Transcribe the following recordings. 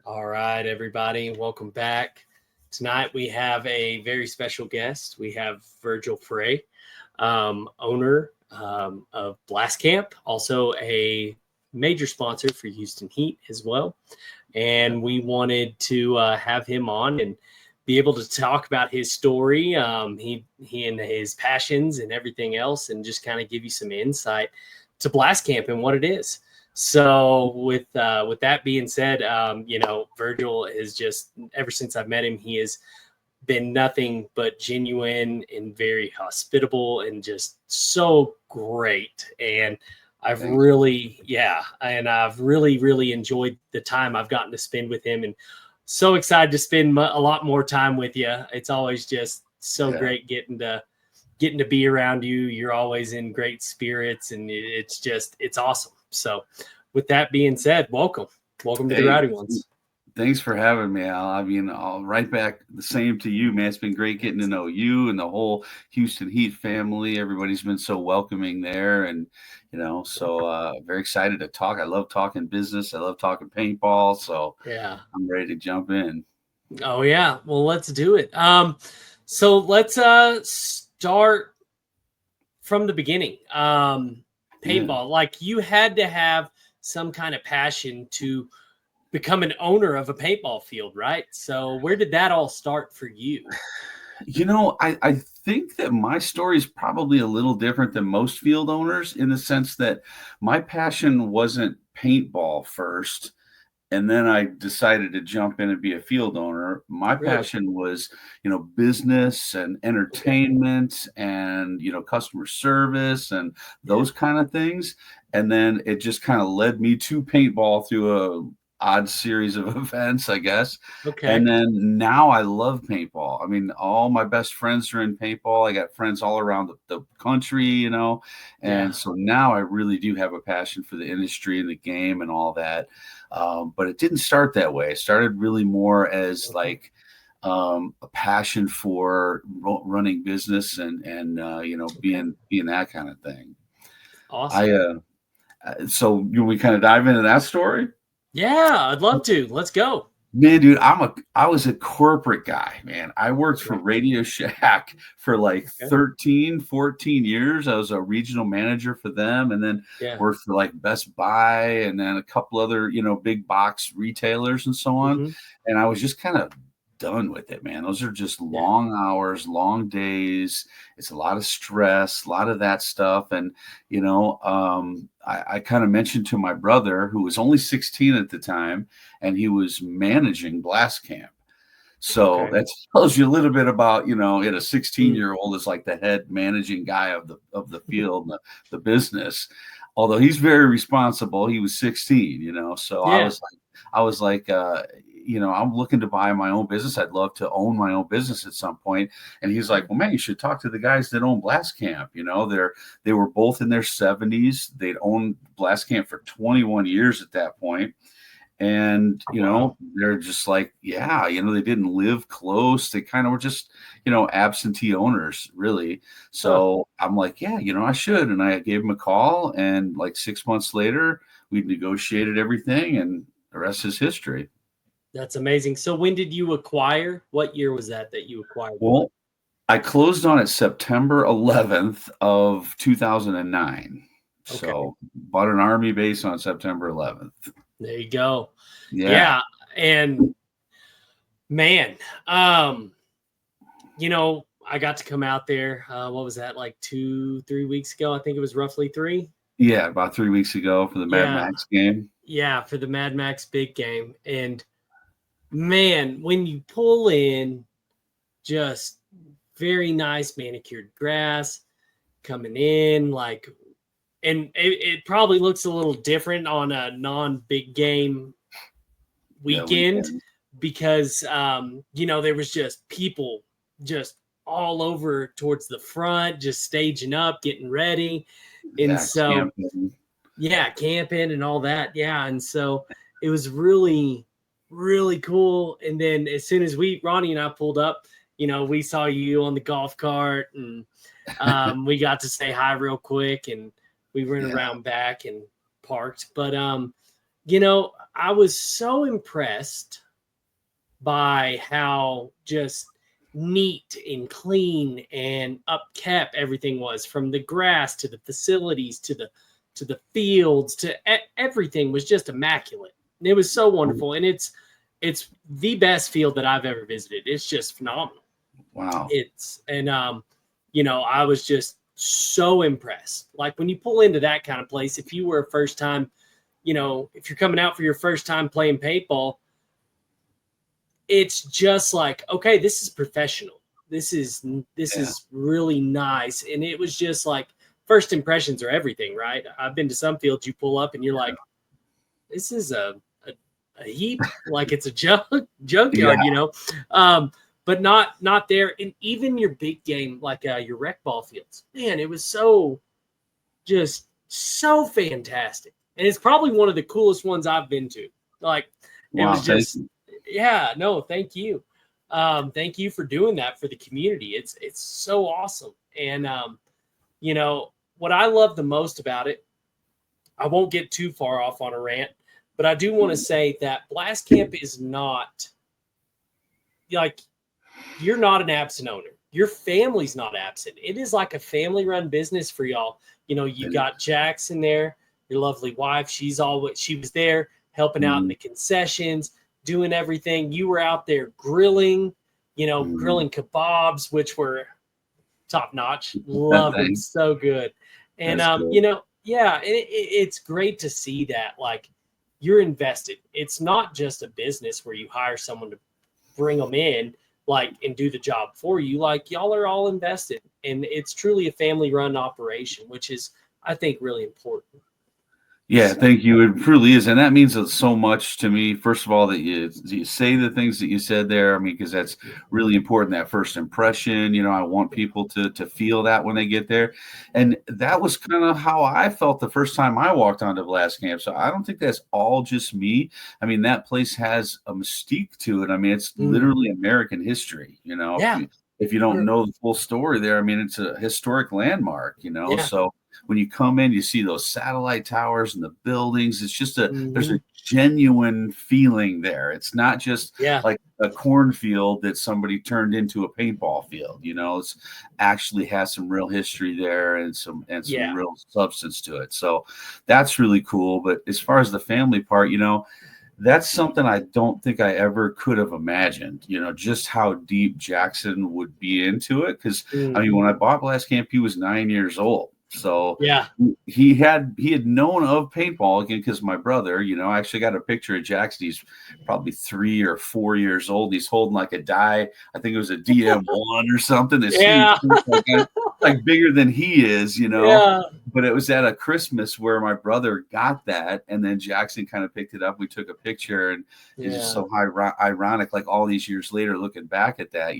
All right, everybody, welcome back. Tonight we have a very special guest. We have Virgil Frey, owner of Blastcamp, also a major sponsor for Houston Heat as well. And we wanted to have him on and be able to talk about his story, he and his passions and everything else, and just kind of give you some insight to Blastcamp and what it is. So with that being said, Virgil is just, ever since I've met him, he has been nothing but genuine and very hospitable and just so great. And I've really enjoyed the time I've gotten to spend with him, and so excited to spend a lot more time with you. It's always just so great getting to be around you. You're always in great spirits, and it's awesome. So with that being said, welcome to the Rowdy Ones. Thanks for having me, Al. I mean, I'll right back the same to you, man. It's been great getting to know you and the whole Houston Heat family. Everybody's been so welcoming there, and very excited to talk. I love talking business. I love talking paintball. So yeah, I'm ready to jump in. Oh yeah, well, let's do it. So let's start from the beginning. Paintball, like, you had to have some kind of passion to become an owner of a paintball field, right? So where did that all start for you? I think that my story is probably a little different than most field owners, in the sense that my passion wasn't paintball first, and then I decided to jump in and be a field owner. My passion was, business and entertainment and, customer service and those kind of things. And then it just kind of led me to paintball through a odd series of events, I guess. Okay. And then now I love paintball. I mean, all my best friends are in paintball. I got friends all around the country, and so now I really do have a passion for the industry and the game and all that. But it didn't start that way. It started really more as like a passion for running business and being that kind of thing. Awesome. So we kind of dive into that story? Yeah, I'd love to. Let's go. Man, dude, I was a corporate guy, man. I worked for Radio Shack for like 13, 14 years. I was a regional manager for them, and then worked for like Best Buy and then a couple other, big box retailers and so on. Mm-hmm. And I was just kind of done with it, man. Those are just long hours, long days. It's a lot of stress, a lot of that stuff. And, I kind of mentioned to my brother, who was only 16 at the time, and he was managing Blastcamp. So that tells you a little bit about, a 16-year-old is like the head managing guy of the field, the business. Although he's very responsible, he was 16, so I was like, I'm looking to buy my own business. I'd love to own my own business at some point. And he's like, well, man, you should talk to the guys that own Blastcamp. They were both in their 70s. They'd owned Blastcamp for 21 years at that point. And, they're just like, they didn't live close. They kind of were just, absentee owners, really. So I'm like, I should. And I gave him a call. And like 6 months later, we negotiated everything, and the rest is history. That's amazing. So when did you acquire? What year was that you acquired? Well, I closed on it September 11th of 2009. Okay. So bought an Army base on September 11th. There you go. Yeah. And man, I got to come out there. What was that, like 2-3 weeks ago? I think it was roughly 3. Yeah, about 3 weeks ago for the Mad Max game. Yeah, for the Mad Max big game. And man, when you pull in, just very nice manicured grass coming in, like, and it probably looks a little different on a non-big game weekend because, there was just people just all over towards the front, just staging up, getting ready. And camping and all that. Yeah. And so it was really, really cool. And then as soon as Ronnie and I pulled up, we saw you on the golf cart, and we got to say hi real quick, and we went around back and parked. But, I was so impressed by how just neat and clean and upkept everything was, from the grass to the facilities to the fields to everything was just immaculate. And it was so wonderful, and it's the best field that I've ever visited. It's just phenomenal. Wow. I was just so impressed. Like when you pull into that kind of place, if you were a first time, if you're coming out for your first time playing paintball, it's just like, okay, this is professional. This is really nice. And it was just like, first impressions are everything, right? I've been to some fields, you pull up and you're like, this is a heap, like it's a junkyard, but not there. And even your big game, like your rec ball fields, man, it was so fantastic. And it's probably one of the coolest ones I've been to. Like, it was just, yeah, no, thank you. Thank you for doing that for the community. It's so awesome. And, what I love the most about it, I won't get too far off on a rant, but I do want to say that Blastcamp is not like, you're not an absent owner. Your family's not absent. It is like a family-run business for y'all. You got Jackson there, your lovely wife. She was there helping out in the concessions, doing everything. You were out there grilling, grilling kebabs, which were top notch. Loved it. So good. And, it's great to see that, like, you're invested. It's not just a business where you hire someone to bring them in, like, and do the job for you. Like, y'all are all invested, and it's truly a family run operation, which is, I think, really important. Yeah, thank you. It truly is. And that means so much to me. First of all, that you say the things that you said there. I mean, because that's really important, that first impression. I want people to feel that when they get there. And that was kind of how I felt the first time I walked onto Blastcamp. So I don't think that's all just me. I mean, that place has a mystique to it. I mean, it's literally American history, Yeah. If you don't know the full story there, I mean, it's a historic landmark, Yeah. So when you come in, you see those satellite towers and the buildings. It's just there's a genuine feeling there. It's not just like a cornfield that somebody turned into a paintball field. It's actually has some real history there and some real substance to it. So that's really cool. But as far as the family part, that's something I don't think I ever could have imagined, just how deep Jackson would be into it. Because I mean, when I bought Blastcamp, he was 9 years old. So he had known of paintball again, because my brother, I actually got a picture of Jackson. He's probably 3 or 4 years old. He's holding like a die. I think it was a DM1 or something. That's like bigger than he is, But it was at a Christmas where my brother got that, and then Jackson kind of picked it up. We took a picture, and it's just so ironic, like all these years later, looking back at that,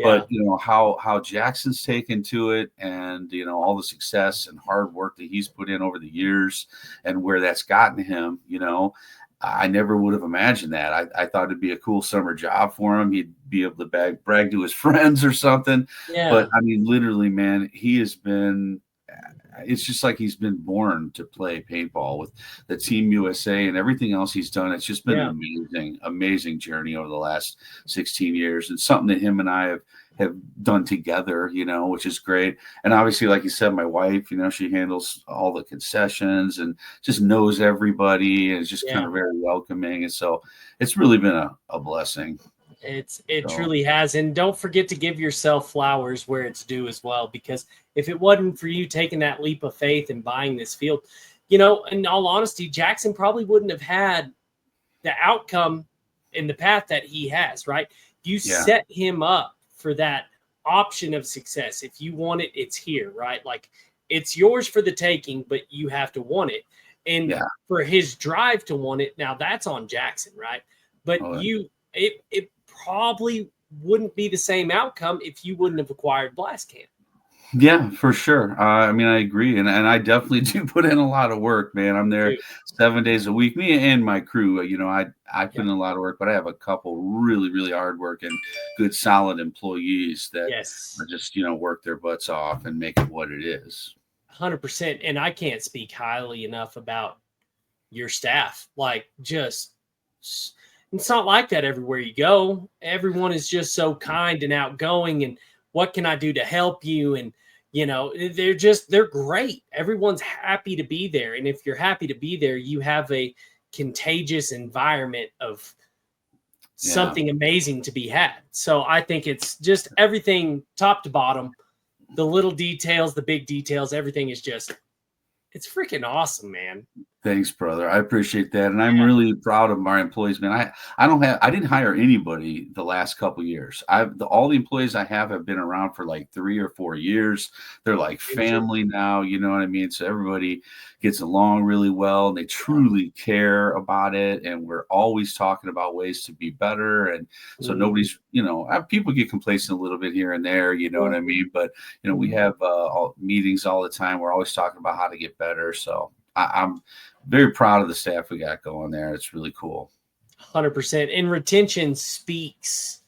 But how Jackson's taken to it, and all the success and hard work that he's put in over the years, and where that's gotten him, I never would have imagined that. I thought it'd be a cool summer job for him. He'd be able to brag to his friends or something. Yeah. But I mean, literally, man, it's just like he's been born to play paintball with the Team USA and everything else he's done. It's just been an amazing journey over the last 16 years, and something that him and I have done together, which is great. And obviously, like you said, my wife, she handles all the concessions and just knows everybody, and is just kind of very welcoming. And so it's really been a blessing. It truly has. And don't forget to give yourself flowers where it's due as well, because if it wasn't for you taking that leap of faith and buying this field, in all honesty, Jackson probably wouldn't have had the outcome in the path that he has, right? You set him up for that option of success. If you want it, it's here, right? Like, it's yours for the taking, but you have to want it. And for his drive to want it, now that's on Jackson, right? But it probably wouldn't be the same outcome if you wouldn't have acquired Blastcamp. Yeah, for sure. I mean, I agree. And I definitely do put in a lot of work, man. I'm there 7 days a week, me and my crew. I put in a lot of work, but I have a couple really, really hardworking, good, solid employees that are just, work their butts off and make it what it is. 100%. And I can't speak highly enough about your staff. Like, just, it's not like that everywhere you go. Everyone is just so kind and outgoing, and what can I do to help you? And, you know, they're great. Everyone's happy to be there. And if you're happy to be there, you have a contagious environment of something amazing to be had. So I think it's just everything top to bottom, the little details, the big details, everything is just, it's freaking awesome, man. Thanks, brother. I appreciate that. And I'm really proud of my employees, man. I didn't hire anybody the last couple of years. All the employees I have been around for like 3 or 4 years. They're like family now, you know what I mean? So everybody gets along really well, and they truly care about it. And we're always talking about ways to be better. And so nobody's, you know, people get complacent a little bit here and there, you know what I mean? But, you know, we have meetings all the time. We're always talking about how to get better. So I'm very proud of the staff we got going there. It's really cool. 100%. And retention speaks,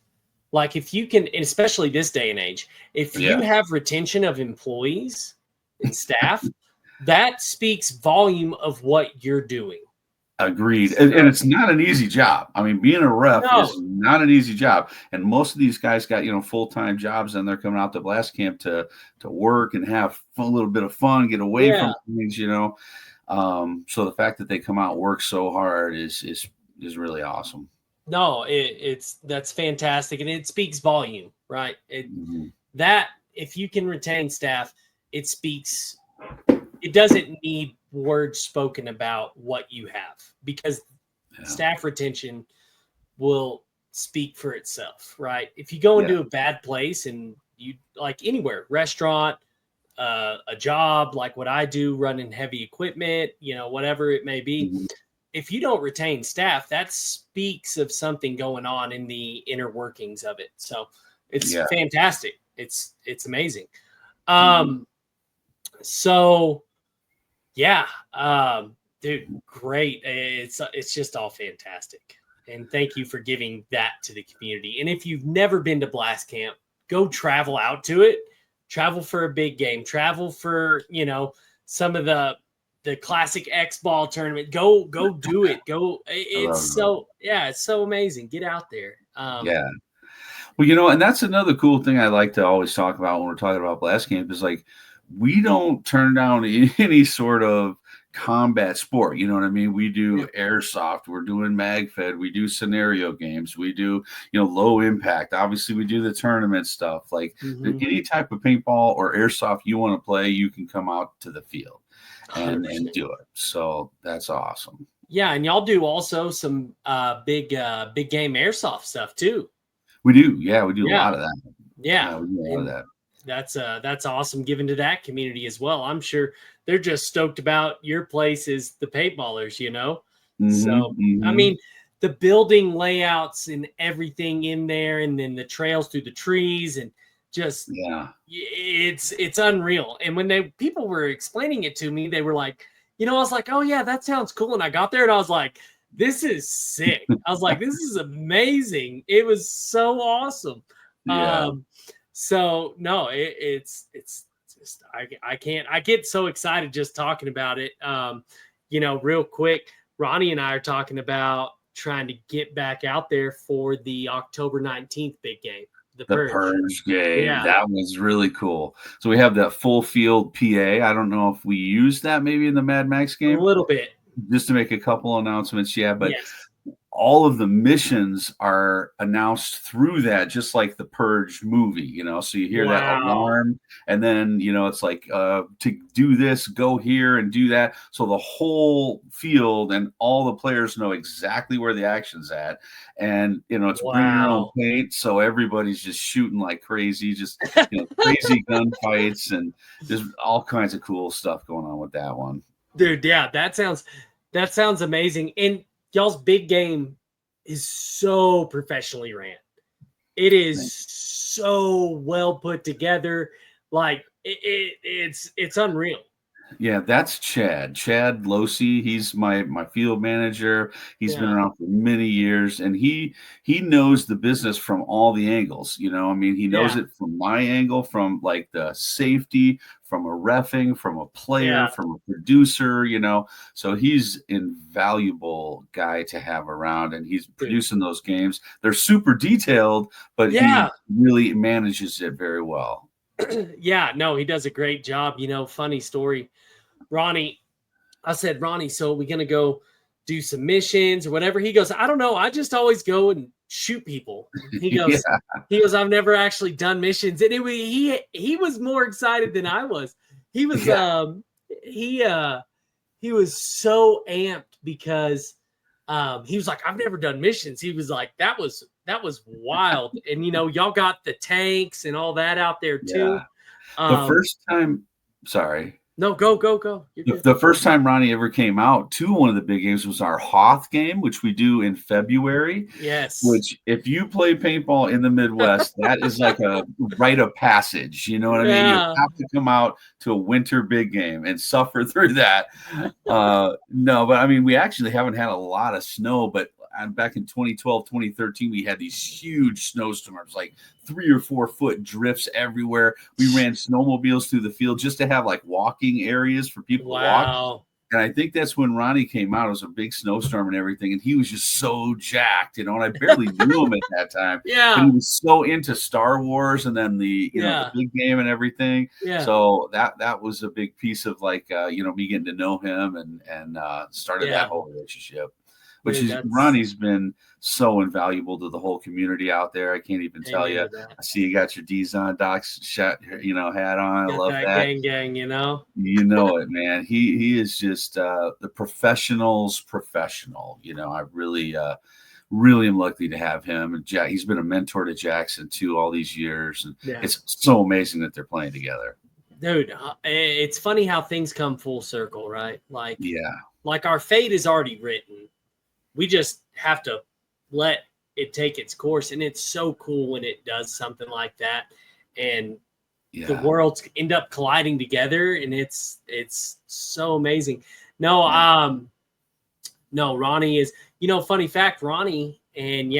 like, if you can, and especially this day and age, if you have retention of employees and staff, that speaks volume of what you're doing. Agreed. And it's not an easy job. I mean, being a ref is not an easy job. And most of these guys got, you know, full-time jobs, and they're coming out to Blastcamp to work and have a little bit of fun, get away from things, you know. So the fact that they come out and work so hard is really awesome. No, that's fantastic, and it speaks volume, right? That if you can retain staff, it speaks. It doesn't need words spoken about what you have, because staff retention will speak for itself, right? If you go into a bad place, and you, like anywhere, restaurant, a job like what I do, running heavy equipment, you know, whatever it may be, if you don't retain staff, that speaks of something going on in the inner workings of it. So it's fantastic. It's amazing. So dude, great. It's just all fantastic. And thank you for giving that to the community. And if you've never been to Blastcamp, go travel out to it. Travel for a big game. Travel for, you know, some of the classic X ball tournament. Go do it. Go. It's so amazing. Get out there. Well, you know, and that's another cool thing I like to always talk about when we're talking about Blastcamp is, like, we don't turn down any sort of combat sport. You know what I mean? We do airsoft, we're doing MagFed, we do scenario games, we do, you know, low impact. Obviously, we do the tournament stuff. Like any type of paintball or airsoft you want to play, you can come out to the field and do it. So that's awesome. Yeah, and y'all do also some big game airsoft stuff too. We do. Yeah, we do a lot of that. Yeah, we do a lot of that. That's awesome, given to that community as well. I'm sure they're just stoked about your place as the paintballers, you know. So I mean, the building layouts and everything in there, and then the trails through the trees, and just it's unreal. And when people were explaining it to me, they were like, you know, I was like, oh yeah, that sounds cool. And I got there and I was like, this is sick. I was like, this is amazing. It was so awesome. So no, it's just, I get so excited just talking about it. You know, real quick, Ronnie and I are talking about trying to get back out there for the October 19th big game. The Purge game. Yeah. That was really cool. So we have that full field PA. I don't know if we used that maybe in the Mad Max game. A little bit. Just to make a couple announcements. Yeah, but all of the missions are announced through that, just like the Purge movie, you know. So you hear that alarm, and then, you know, it's like to do this, go here and do that. So the whole field and all the players know exactly where the action's at. And, you know, it's bring your own paint. So everybody's just shooting like crazy, just, you know, crazy gunfights, and there's all kinds of cool stuff going on with that one. Dude, yeah, that sounds amazing. And y'all's big game is so professionally ran. It is so well put together. Like it's unreal. Yeah, that's Chad. Chad Losey. He's my field manager. He's been Yeah. around for many years, and he knows the business from all the angles. I mean, he knows Yeah. it from my angle, from like the safety, from a reffing, from a player, Yeah. from a producer. So he's invaluable guy to have around, and he's Dude. producing those games. They're super detailed, but Yeah. he really manages it very well. Yeah. No, he does a great job. Funny story. Ronnie, I said, Ronnie, so are we going to go do some missions or whatever? He goes, I don't know. I just always go and shoot people. He Yeah, goes, I've never actually done missions. And he was more excited than I was. He was, yeah, he was so amped because, he was like, I've never done missions. He was like, that was wild. And, y'all got the tanks and all that out there too. yeah. The first time, sorry. No, go. You're good. The first time Ronnie ever came out to one of the big games was our Hoth game, which we do in February. Yes. Which, if you play paintball in the Midwest, that is like a rite of passage. You know what I mean? You have to come out to a winter big game and suffer through that. No, but I mean, we actually haven't had a lot of snow, but back in 2012, 2013, we had these huge snowstorms, like 3 or 4 foot drifts everywhere. We ran snowmobiles through the field just to have like walking areas for people to walk. And I think that's when Ronnie came out. It was a big snowstorm and everything. And he was just so jacked, and I barely knew him at that time. Yeah. But he was so into Star Wars and then the big game and everything. Yeah. So that was a big piece of like, me getting to know him and started that whole relationship. Ronnie's been so invaluable to the whole community out there. I can't even tell you. I see you got your D's on Doc's hat on. I love that. Gang. You know it, man. He is just the professional's professional. I really am lucky to have him. And he's been a mentor to Jackson too all these years, and it's so amazing that they're playing together. Dude, it's funny how things come full circle, right? Like our fate is already written. We just have to let it take its course. And it's so cool when it does something like that. And the worlds end up colliding together. And it's so amazing. No, Ronnie is, funny fact, Ronnie and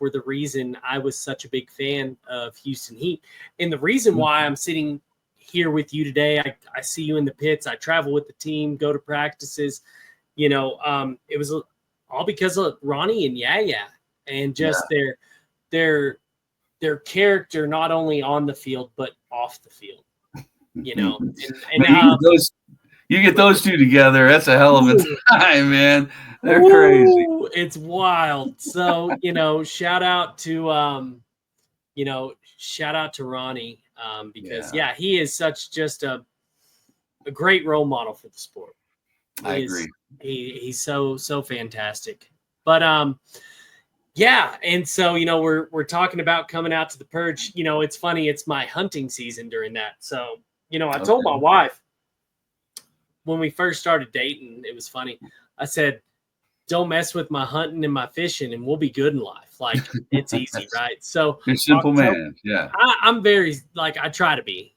were the reason I was such a big fan of Houston Heat. And the reason why I'm sitting here with you today, I see you in the pits. I travel with the team, go to practices, it was all because of Ronnie and and just their character, not only on the field, but off the field, and you get those two together. That's a hell of a time, man. They're crazy. It's wild. So, shout out to Ronnie, because he is such just a great role model for the sport. I agree. He's so fantastic. But and so we're talking about coming out to the Purge. It's funny, it's my hunting season during that. So, I told my wife when we first started dating, it was funny. I said, don't mess with my hunting and my fishing and we'll be good in life. Like, it's easy, right? So you're a simple man. Yeah. I'm very, like, I try to be.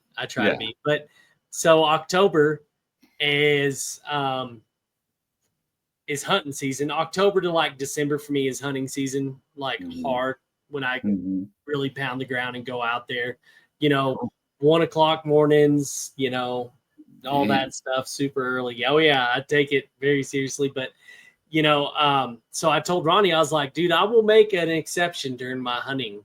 But so October is hunting season. October to like December for me is hunting season, like hard, when I really pound the ground and go out there, 1 o'clock mornings, all that stuff super early. Oh yeah. I take it very seriously, but so I told Ronnie, I was like, dude, I will make an exception during my hunting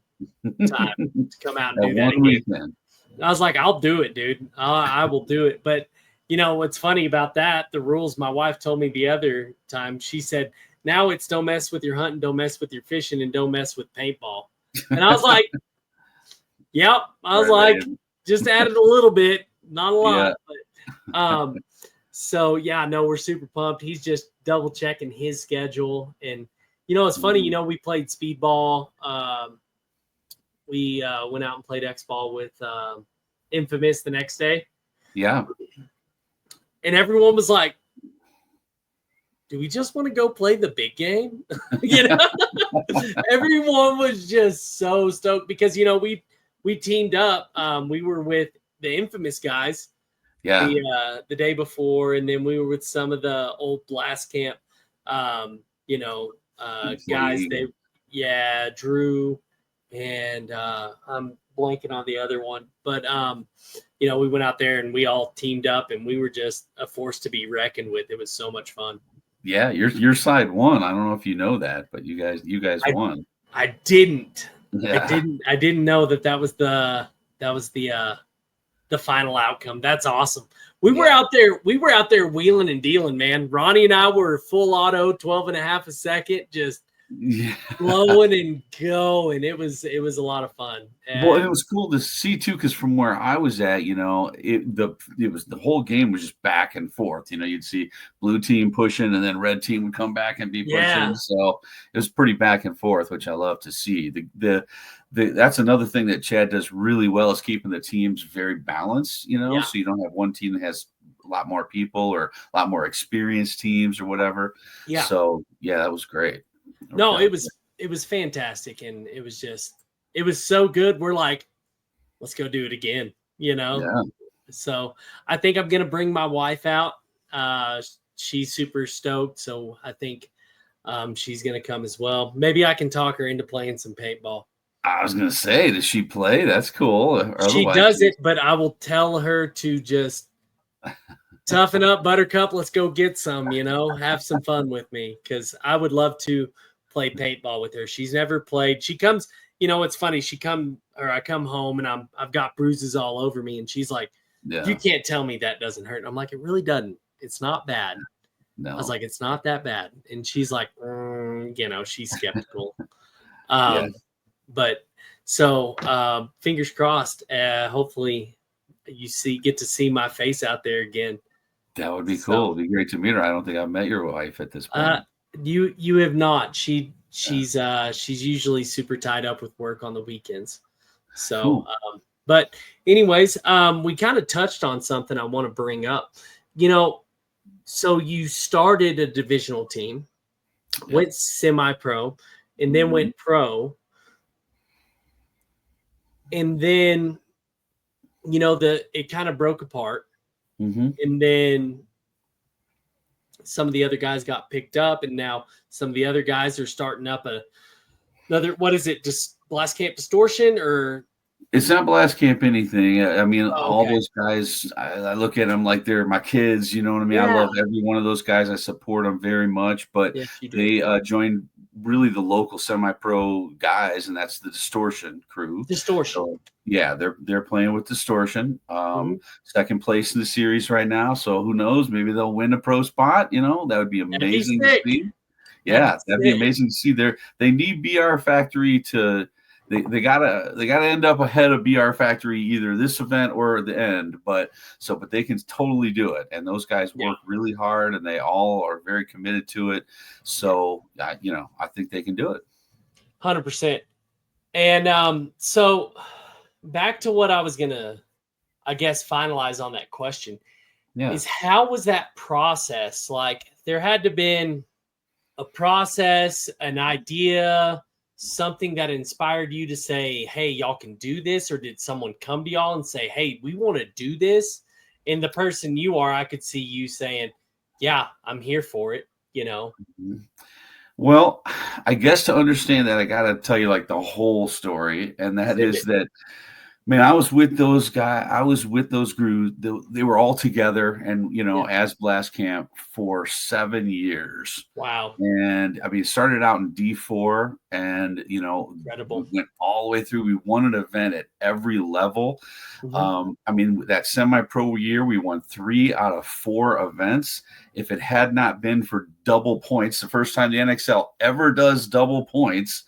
time to come out and do that again. I was like, I'll do it, dude. I will do it. But what's funny about that, the rules my wife told me the other time, she said, now it's don't mess with your hunting, don't mess with your fishing, and don't mess with paintball. And I was like, yep. I was like, just added a little bit, not a lot. But, so we're super pumped. He's just double checking his schedule. And, it's funny, we played speedball. We went out and played X-Ball with Infamous the next day. Yeah. And everyone was like, do we just want to go play the big game? Everyone was just so stoked because, we teamed up. We were with the Infamous guys Yeah. the day before, and then we were with some of the old Blastcamp, guys. Drew, and I'm blanking on the other one, but we went out there and we all teamed up, and we were just a force to be reckoned with. It was so much fun. Yeah, your side won. I don't know if you know that, but you guys won. I didn't. Yeah. I didn't know that was the final outcome. That's awesome. We were out there wheeling and dealing, man. Ronnie and I were full auto, 12.5 a second, just blowing and going. It was a lot of fun. Well, and it was cool to see too, because from where I was at, the whole game was just back and forth. You'd see blue team pushing, and then red team would come back and be pushing. Yeah. So it was pretty back and forth, which I love to see. That's another thing that Chad does really well, is keeping the teams very balanced. So you don't have one team that has a lot more people or a lot more experienced teams or whatever. Yeah. So yeah, that was great. No, it was fantastic, and it was so good. We're like, let's go do it again, Yeah. So I think I'm going to bring my wife out. She's super stoked. So I think she's going to come as well. Maybe I can talk her into playing some paintball. I was going to say, does she play? That's cool. She does it, but I will tell her to just toughen up, Buttercup. Let's go get some, have some fun with me. Cause I would love to play paintball with her. She's never played. She comes, it's funny. I come home and I've got bruises all over me, and she's like, you can't tell me that doesn't hurt. And I'm like, it really doesn't. It's not bad. No. I was like, it's not that bad. And she's like, she's skeptical. But so fingers crossed. Hopefully you get to see my face out there again. That would be cool. It'd be great to meet her. I don't think I've met your wife at this point. You have not. She's usually super tied up with work on the weekends. So, cool. But anyways, we kind of touched on something I want to bring up. So you started a divisional team, went semi-pro, and then went pro. And then, it kind of broke apart. Mm-hmm. And then some of the other guys got picked up, and now some of the other guys are starting up another, what is it? Just Blastcamp Distortion, or? It's not Blastcamp anything. I mean, all those guys, I look at them like they're my kids. You know what I mean? Yeah. I love every one of those guys. I support them very much, but they joined really the local semi-pro guys, and that's the Distortion crew. So, yeah, they're playing with Distortion. Second place in the series right now. So who knows? Maybe they'll win a pro spot. That would be amazing to see. Yeah, that'd be amazing to see. They need BR Factory to. They gotta end up ahead of BR Factory either this event or the end, but they can totally do it. And those guys work really hard, and they all are very committed to it. So I think they can do it. 100%. And so back to what I was gonna, I guess, finalize on that question. Yeah. Is how was that process? Like, there had to been a process, an idea, something that inspired you to say, hey, y'all can do this? Or did someone come to y'all and say, hey, we want to do this? And the person you are, I could see you saying, yeah, I'm here for it, Well, I guess to understand that, I got to tell you like the whole story. And that is that, man, I was with those guys. I was with those groups. They were all together, and as Blastcamp for 7 years. Wow! And I mean, started out in D4, and incredible. We went all the way through. We won an event at every level. Mm-hmm. I mean, that semi-pro year, we won 3 out of 4 events. If it had not been for double points, the first time the NXL ever does double points,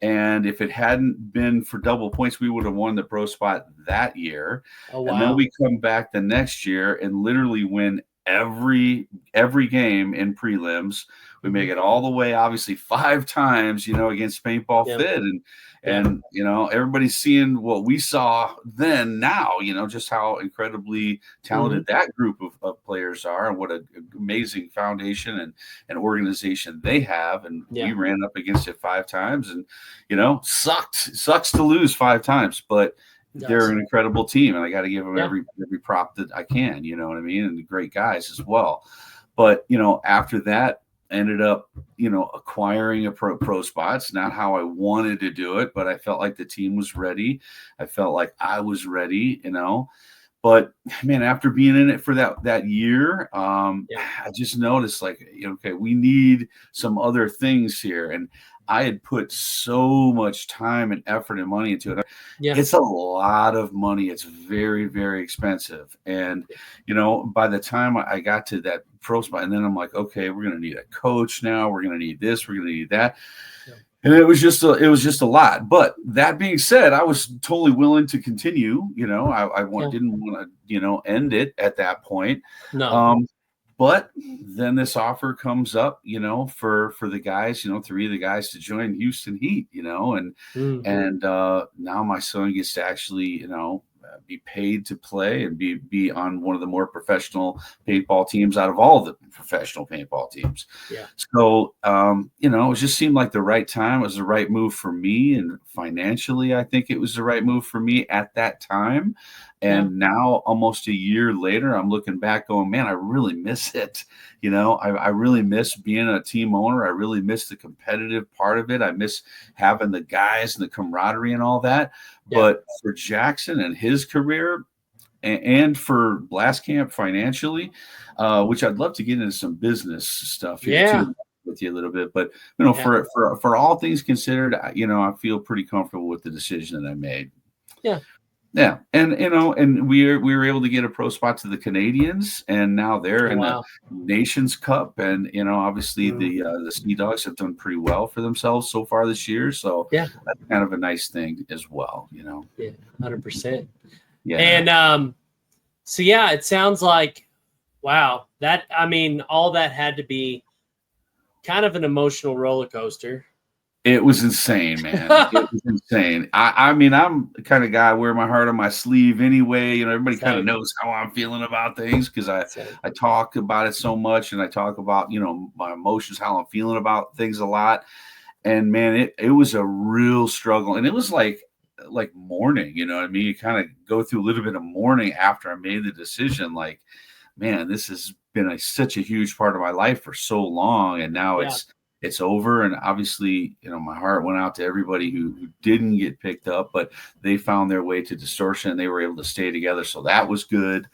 and if it hadn't been for double points, we would have won the pro spot that year. Oh, wow. And then we come back the next year and literally win every game in prelims. We make it all the way, obviously 5 times, against Paintball Fit, and everybody's seeing what we saw then. Now, just how incredibly talented that group of players are, and what an amazing foundation and organization they have. And we ran up against it 5 times, and sucks to lose 5 times, but they're an incredible team, and I got to give them Yeah. every prop that I can, you know what I mean? And great guys as well. But, after that, ended up, acquiring a pro spot. It's not how I wanted to do it, but I felt like the team was ready. I felt like I was ready, But man, after being in it for that year, I just noticed like, okay, we need some other things here. And I had put so much time and effort and money into it. Yeah. It's a lot of money. It's very, very expensive. And, by the time I got to that pro spot, and then I'm like, okay, we're going to need a coach now. We're going to need this. We're going to need that. Yeah. And it was just a lot. But that being said, I was totally willing to continue. I didn't want to, end it at that point. No. But then this offer comes up, for the guys, 3 of the guys to join Houston Heat, and now my son gets to actually, be paid to play and be on one of the more professional paintball teams out of all the professional paintball teams. Yeah. So, it just seemed like the right time. It was the right move for me, and financially, I think it was the right move for me at that time. And now, almost a year later, I'm looking back going, man, I really miss it. I really miss being a team owner. I really miss the competitive part of it. I miss having the guys and the camaraderie and all that. Yeah. But for Jackson and his career, and for Blastcamp financially, which I'd love to get into some business stuff here too with you a little bit. But, for all things considered, I feel pretty comfortable with the decision that I made. Yeah. Yeah, and and we were able to get a pro spot to the Canadians, and now they're in the Nations Cup, and obviously the Sea Dogs have done pretty well for themselves so far this year. So that's kind of a nice thing as well, Yeah, 100%. Yeah, and so it sounds like wow, all that had to be kind of an emotional roller coaster. It was insane, man. It was insane. I'm the kind of guy I wear my heart on my sleeve anyway. Everybody kind of knows how I'm feeling about things because I talk about it so much, and I talk about, my emotions, how I'm feeling about things a lot. And man, it was a real struggle. And it was like mourning, you know what I mean? You kind of go through a little bit of mourning after I made the decision. Like, man, this has been such a huge part of my life for so long. And now it's over. And obviously, my heart went out to everybody who didn't get picked up, but they found their way to Distortion and they were able to stay together. So that was good.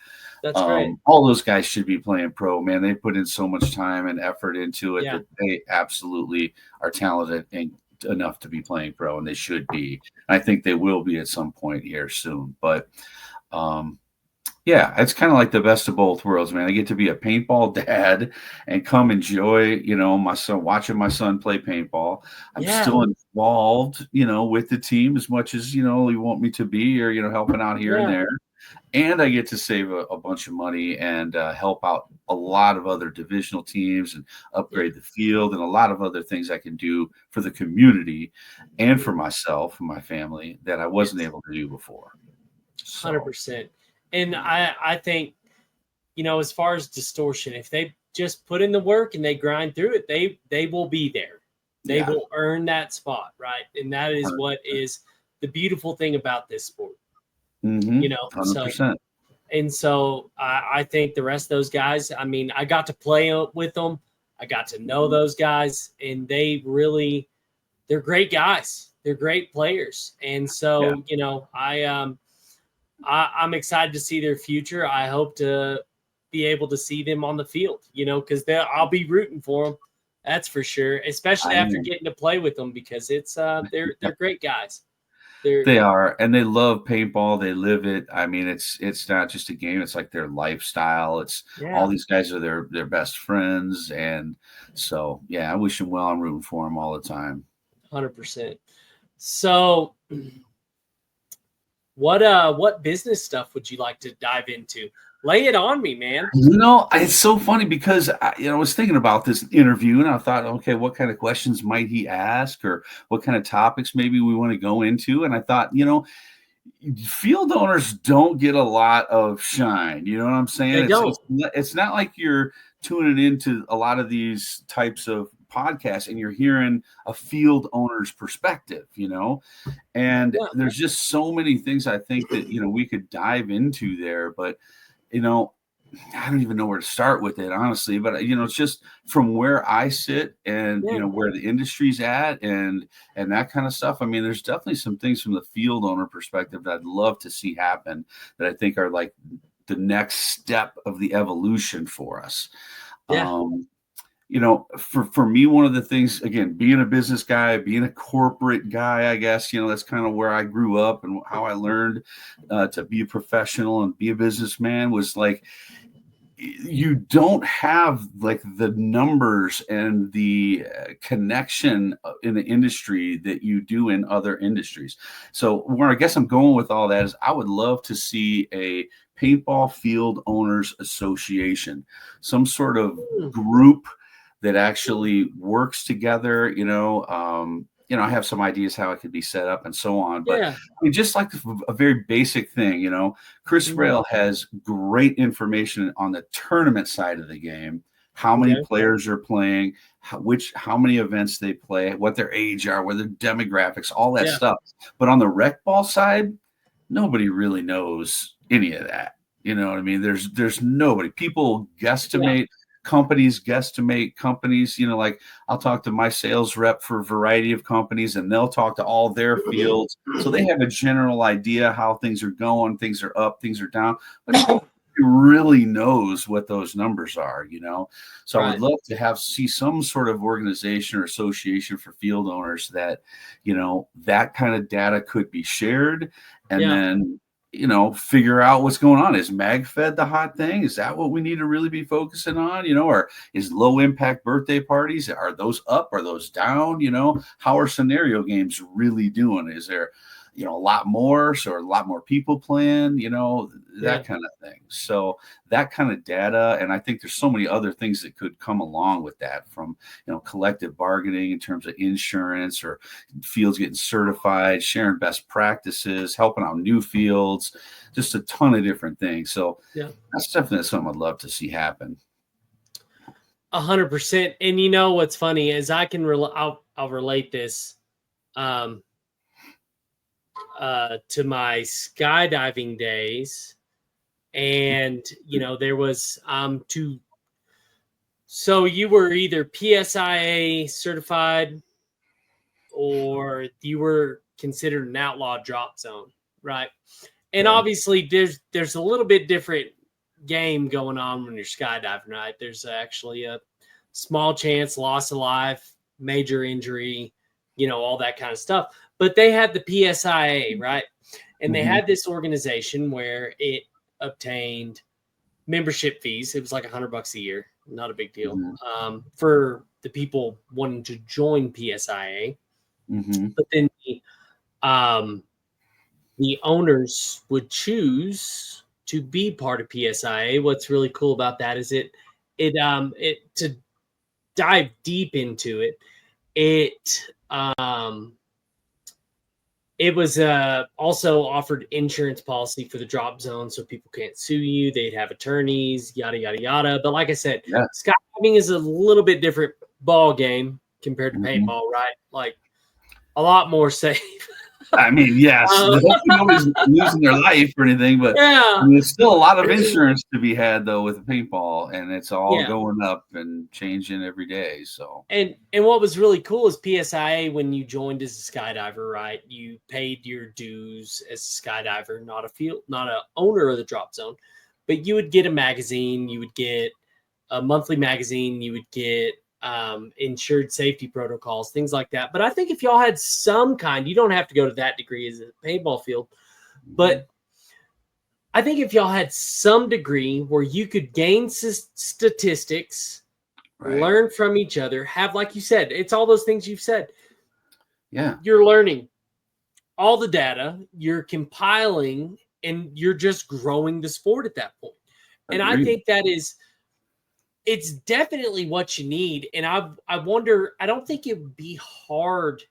That's great. All those guys should be playing pro, man. They put in so much time and effort into it that they absolutely are talented and enough to be playing pro, and they should be. I think they will be at some point here soon. But it's kind of like the best of both worlds, man. I get to be a paintball dad and come enjoy, my son, watching my son play paintball. I'm still involved, with the team as much as, you want me to be, or, helping out here and there. And I get to save a bunch of money and help out a lot of other divisional teams and upgrade the field and a lot of other things I can do for the community and for myself and my family that I wasn't able to do before. 100%. And I think, as far as Distortion, if they just put in the work and they grind through it, they will be there. They will earn that spot, right? And that is 100%. What is the beautiful thing about this sport. 100%. So I think the rest of those guys, I got to play with them. I got to know those guys, and they're great guys. They're great players. And so, I'm excited to see their future. I hope to be able to see them on the field, because I'll be rooting for them. That's for sure, especially after getting to play with them, because it's they're great guys. They are, and they love paintball. They live it. It's not just a game. It's like their lifestyle. It's all these guys are their best friends. And so, I wish them well. I'm rooting for them all the time. 100%. So what business stuff would you like to dive into? Lay it on me, man. It's so funny because I was thinking about this interview and I thought, okay, what kind of questions might he ask, or what kind of topics maybe we want to go into? And I thought, field owners don't get a lot of shine. You know what I'm saying? They don't. It's not like you're tuning into a lot of these types of podcast and you're hearing a field owner's perspective, and Yeah. there's just so many things I think that, we could dive into there, but, I don't even know where to start with it, honestly, but it's just from where I sit and, where the industry's at and that kind of stuff. I mean, there's definitely some things from the field owner perspective that I'd love to see happen that I think are like the next step of the evolution for us. Yeah. For me, one of the things, again, being a business guy, being a corporate guy, I guess, that's kind of where I grew up and how I learned to be a professional and be a businessman was like, you don't have like the numbers and the connection in the industry that you do in other industries. So where I guess I'm going with all that is I would love to see a paintball field owners association, some sort of group that actually works together. I have some ideas how it could be set up and so on, but I mean, just like a very basic thing, Chris Rail has great information on the tournament side of the game, how many players are playing, how many events they play, what their age are, what their demographics, all that stuff. But on the rec ball side, nobody really knows any of that. You know what I mean? There's nobody. People guesstimate. Companies guesstimate companies, like I'll talk to my sales rep for a variety of companies and they'll talk to all their fields. So they have a general idea how things are going, things are up, things are down, but nobody really knows what those numbers are, So I would love to see some sort of organization or association for field owners that, that kind of data could be shared and then figure out what's going on. Is MagFed the hot thing? Is that what we need to really be focusing on? Or is low impact birthday parties, are those up? Are those down? How are scenario games really doing? Is there, a lot more, so a lot more people playing, that kind of thing. So that kind of data. And I think there's so many other things that could come along with that from, collective bargaining in terms of insurance or fields getting certified, sharing best practices, helping out new fields, just a ton of different things. So that's definitely something I'd love to see happen. 100%. And what's funny is I can I'll relate this to my skydiving days. And, there was so you were either PSIA certified or you were considered an outlaw drop zone, right? And obviously there's a little bit different game going on when you're skydiving, right? There's actually a small chance, loss of life, major injury, all that kind of stuff. But they had the PSIA, right? And they had this organization where it obtained membership fees. It was like $100 a year, not a big deal for the people wanting to join PSIA. But then the owners would choose to be part of PSIA. What's really cool about that is it to dive deep into it. It was also offered insurance policy for the drop zone, so people can't sue you. They'd have attorneys, yada, yada, yada. But like I said, skydiving is a little bit different ball game compared to paintball, right? Like a lot more safe. I mean, yes, hopefully nobody's losing their life or anything, but there's still a lot of insurance to be had though with paintball, and it's all going up and changing every day. So and what was really cool is PSIA, when you joined as a skydiver, right? You paid your dues as a skydiver, not a owner of the drop zone, but you would get a magazine, you would get a monthly magazine, you would get insured safety protocols, things like that. But I think if y'all had some kind, you don't have to go to that degree as a paintball field, but I think if y'all had some degree where you could gain statistics, learn from each other, have, like you said, it's all those things you've said. You're learning all the data, you're compiling, and you're just growing the sport at that point. And I think it's definitely what you need. And I wonder, I don't think it would be hard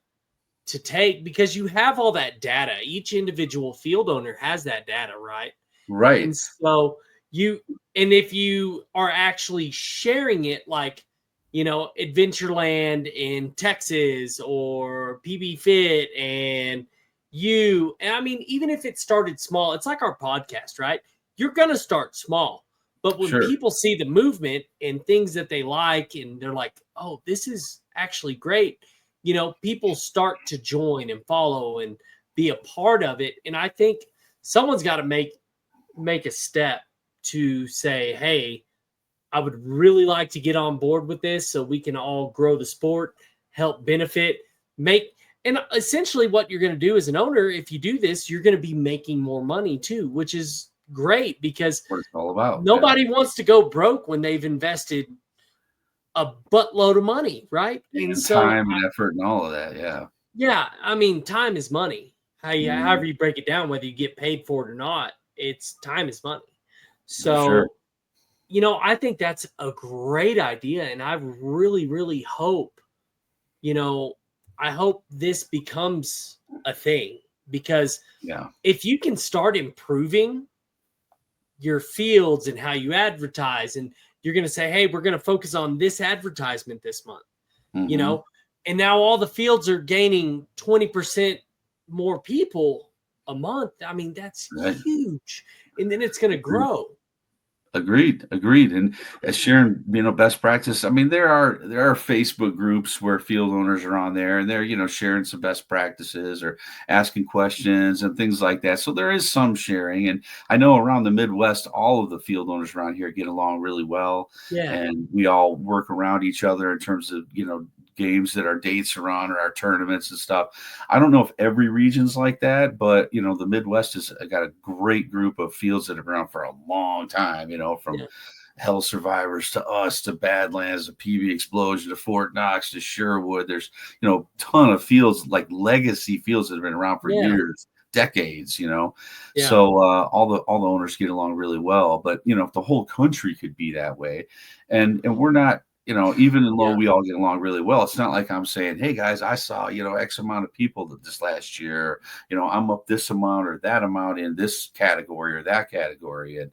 to take because you have all that data. Each individual field owner has that data, right? Right. And so if you are actually sharing it, like, Adventureland in Texas or PB Fit and I mean, even if it started small, it's like our podcast, right? You're going to start small. But when Sure. people see the movement and things that they like, and they're like, oh, this is actually great, people start to join and follow and be a part of it. And I think someone's got to make a step to say, hey, I would really like to get on board with this so we can all grow the sport, help benefit, and essentially what you're going to do as an owner, if you do this, you're going to be making more money too, which is great because What it's all about. nobody wants to go broke when they've invested a buttload of money, right? And time and effort and all of that. Yeah. Yeah. I mean, time is money. However you break it down, whether you get paid for it or not, it's time is money. So, sure. I think that's a great idea. And I really, really hope, I hope this becomes a thing because if you can start improving your fields and how you advertise, and you're going to say, hey, we're going to focus on this advertisement this month, and now all the fields are gaining 20% more people a month. I mean, that's huge. And then it's going to grow. Agreed. And as sharing, best practice. I mean, there are Facebook groups where field owners are on there and they're, sharing some best practices or asking questions and things like that. So there is some sharing. And I know around the Midwest, all of the field owners around here get along really well. Yeah. And we all work around each other in terms of, games that our dates are on or our tournaments and stuff. I don't know if every region's like that, but the Midwest has got a great group of fields that have been around for a long time, from Hell Survivors to us to Badlands to PB Explosion to Fort Knox to Sherwood. There's ton of fields, like legacy fields that have been around for years, decades, so all the owners get along really well. But if the whole country could be that way, and we're not, even though we all get along really well, it's not like I'm saying, hey guys, I saw, X amount of people this last year, I'm up this amount or that amount in this category or that category. And,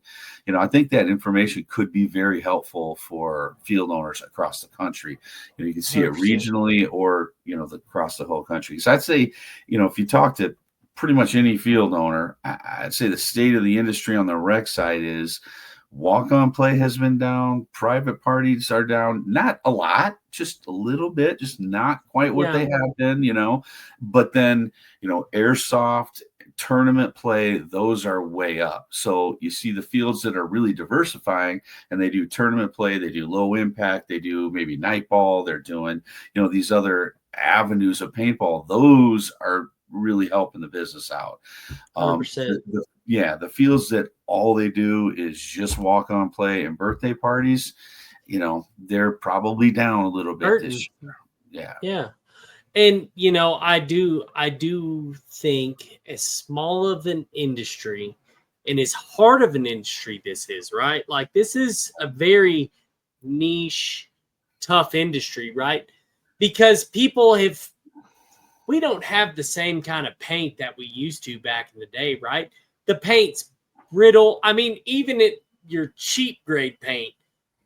I think that information could be very helpful for field owners across the country. You can see 100%. It regionally or, across the whole country. So I'd say, if you talk to pretty much any field owner, I'd say the state of the industry on the rec side is walk-on play has been down. Private parties are down. Not a lot, just a little bit, just not quite what they have been, But then, airsoft, tournament play, those are way up. So you see the fields that are really diversifying and they do tournament play, they do low impact, they do maybe night ball, they're doing, these other avenues of paintball. Those are really helping the business out. 100%. The fields that all they do is just walk on play and birthday parties, they're probably down a little bit this year. Yeah. And I do think as small of an industry and as hard of an industry this is, right? Like this is a very niche, tough industry, right? Because we don't have the same kind of paint that we used to back in the day, right? The paint's brittle. I mean, even your cheap grade paint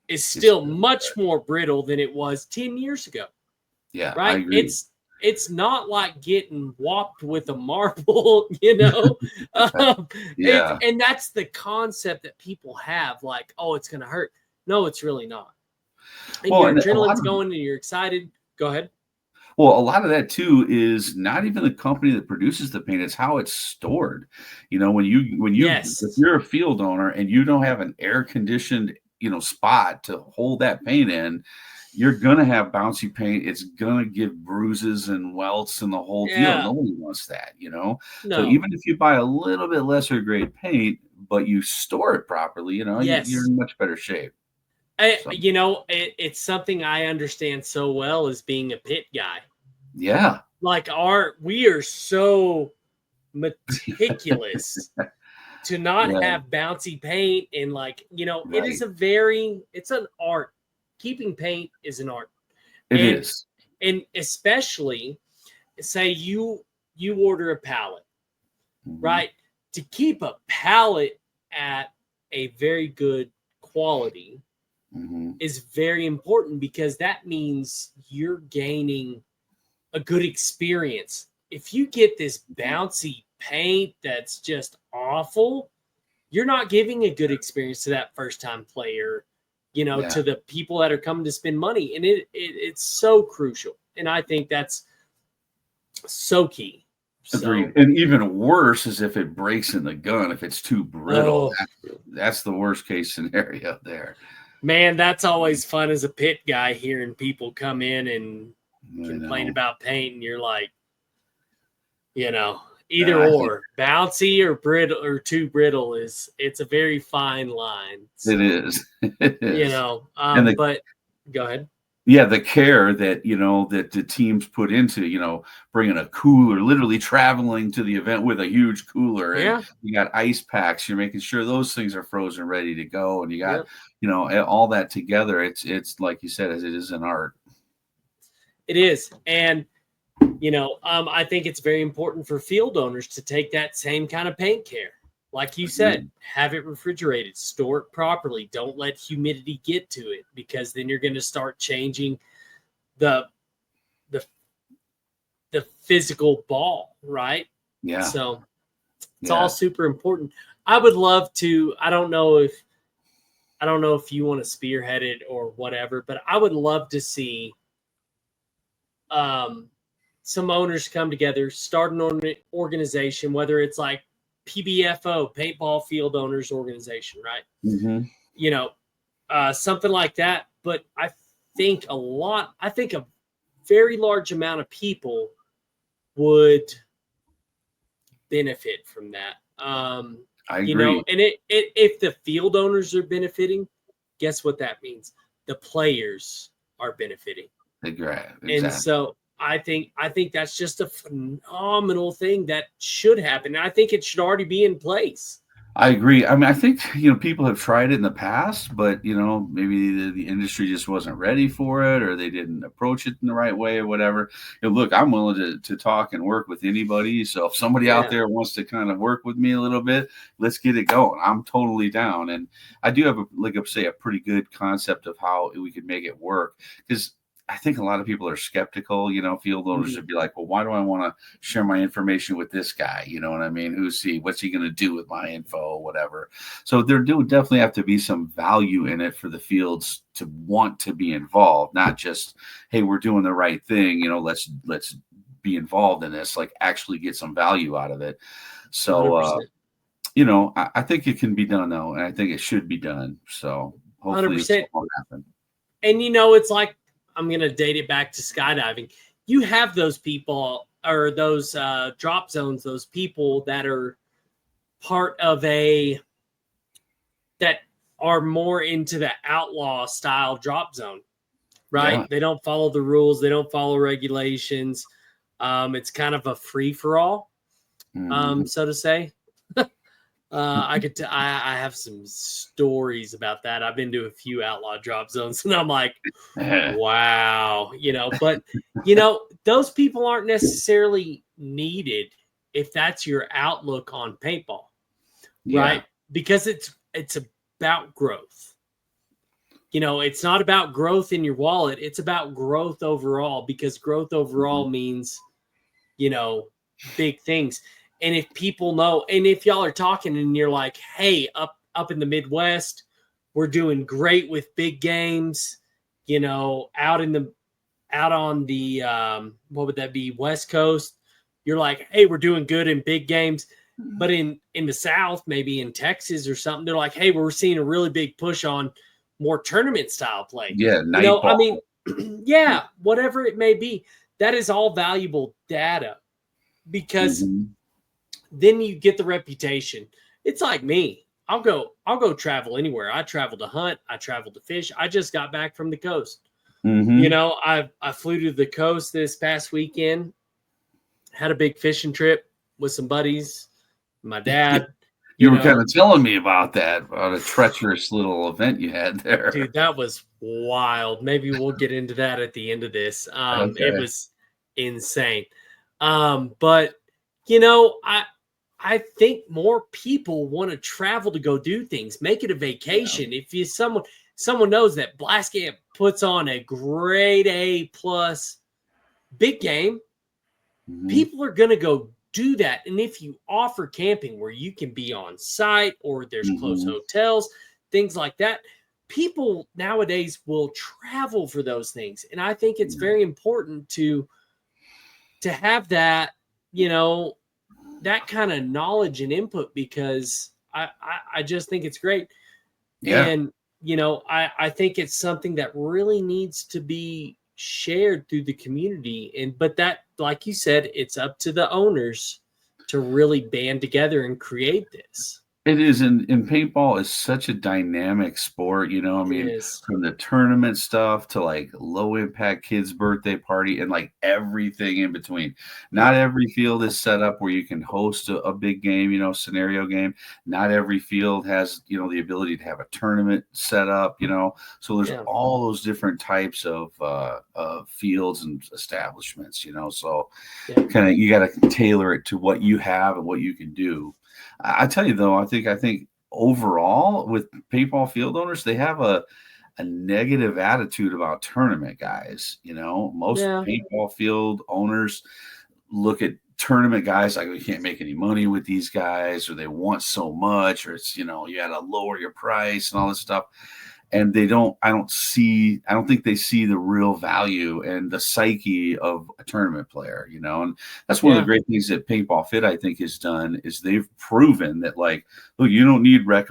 is still much more brittle than it was 10 years ago. Yeah, right. I agree. It's not like getting whopped with a marble, and that's the concept that people have. Like, oh, it's going to hurt. No, it's really not. And your adrenaline's going, and you're excited. Go ahead. Well, a lot of that too is not even the company that produces the paint; it's how it's stored. When you if you're a field owner and you don't have an air conditioned spot to hold that paint in, you're gonna have bouncy paint. It's gonna give bruises and welts and the whole deal. Nobody wants that, No. So even if you buy a little bit lesser grade paint, but you store it properly, you're in much better shape. It's something I understand so well as being a pit guy. Yeah. Like we are so meticulous to not have bouncy paint and it is it's an art. Keeping paint is an art. It is. And especially say you order a pallet, right? To keep a pallet at a very good quality, is very important, because that means you're gaining a good experience. If you get this bouncy paint that's just awful, you're not giving a good experience to that first time player, to the people that are coming to spend money. And it's so crucial. And I think that's so key. Agreed. And even worse is if it breaks in the gun, if it's too brittle. That's the worst case scenario there. Man, that's always fun as a pit guy, hearing people come in and complain about paint, and you're like, either or, bouncy or brittle or too brittle it's a very fine line. So, it is. But go ahead. Yeah, the care that that the teams put into bringing a cooler, literally traveling to the event with a huge cooler, and you got ice packs. You're making sure those things are frozen, ready to go, and you got all that together. It's like you said, it is an art. It is, and I think it's very important for field owners to take that same kind of paint care. Like you said, have it refrigerated, store it properly. Don't let humidity get to it, because then you're going to start changing the physical ball, right? Yeah. So it's all super important. I would love to, I don't know if you want to spearhead it or whatever, but I would love to see some owners come together, start an organization, whether it's like PBFO, Paintball Field Owners Organization, right? Something like that. But I think a very large amount of people would benefit from that. I agree. And if the field owners are benefiting, guess what that means? The players are benefiting. Exactly. And so I think that's just a phenomenal thing that should happen. And I think it should already be in place. I agree. I mean, I think, people have tried it in the past, but, maybe the industry just wasn't ready for it, or they didn't approach it in the right way or whatever. Look, I'm willing to talk and work with anybody. So if somebody out there wants to kind of work with me a little bit, let's get it going. I'm totally down. And I do have a pretty good concept of how we could make it work, because I think a lot of people are skeptical. Field owners would be like, well, why do I want to share my information with this guy? You know what I mean? What's he going to do with my info, whatever. So there do definitely have to be some value in it for the fields to want to be involved, not just, hey, we're doing the right thing. Let's be involved in this, like actually get some value out of it. So, I think it can be done though. And I think it should be done. So hopefully 100%. It won't happen. And, it's like, I'm going to date it back to skydiving. You have those people, or those drop zones, those people that are part of that are more into the outlaw style drop zone, right? Yeah. They don't follow the rules. They don't follow regulations. It's kind of a free for all, so to say. I have some stories about that. I've been to a few outlaw drop zones, and I'm like, wow, but those people aren't necessarily needed if that's your outlook on paintball, right? Because it's about growth. It's not about growth in your wallet. It's about growth overall, because growth overall means, big things. And if people know, and if y'all are talking and you're like, hey, up in the Midwest, we're doing great with big games, out on the, what would that be? West Coast. You're like, hey, we're doing good in big games. But in the South, maybe in Texas or something, they're like, hey, we're seeing a really big push on more tournament style play. Yeah. I mean, whatever it may be, that is all valuable data, because then you get the reputation. It's like me. I'll go travel anywhere. I travel to hunt. I travel to fish. I just got back from the coast. I flew to the coast this past weekend, had a big fishing trip with some buddies, my dad. You were kind of telling me about a treacherous little event you had there. Dude, that was wild. Maybe we'll get into that at the end of this. It was insane. But I think more people want to travel to go do things, make it a vacation. If you someone knows that Blastcamp puts on a grade A+ big game, people are going to go do that. And if you offer camping where you can be on site or there's close hotels, things like that, people nowadays will travel for those things. And I think it's very important to have that, that kind of knowledge and input, because I just think it's great. Yeah. And, I think it's something that really needs to be shared through the community. But that, like you said, it's up to the owners to really band together and create this. It is, and paintball is such a dynamic sport, from the tournament stuff to like low impact kids' birthday party and like everything in between. Not every field is set up where you can host a big game, scenario game. Not every field has, the ability to have a tournament set up, so there's all those different types of fields and establishments, so kind of, you got to tailor it to what you have and what you can do. I tell you though, I think overall with paintball field owners, they have a negative attitude about tournament guys. Most paintball field owners look at tournament guys like, we can't make any money with these guys, or they want so much, or it's, you got to lower your price and all this stuff. And I don't think they see the real value and the psyche of a tournament player, and that's one of the great things that Paintball Fit, I think, has done, is they've proven that, like, look, you don't need rec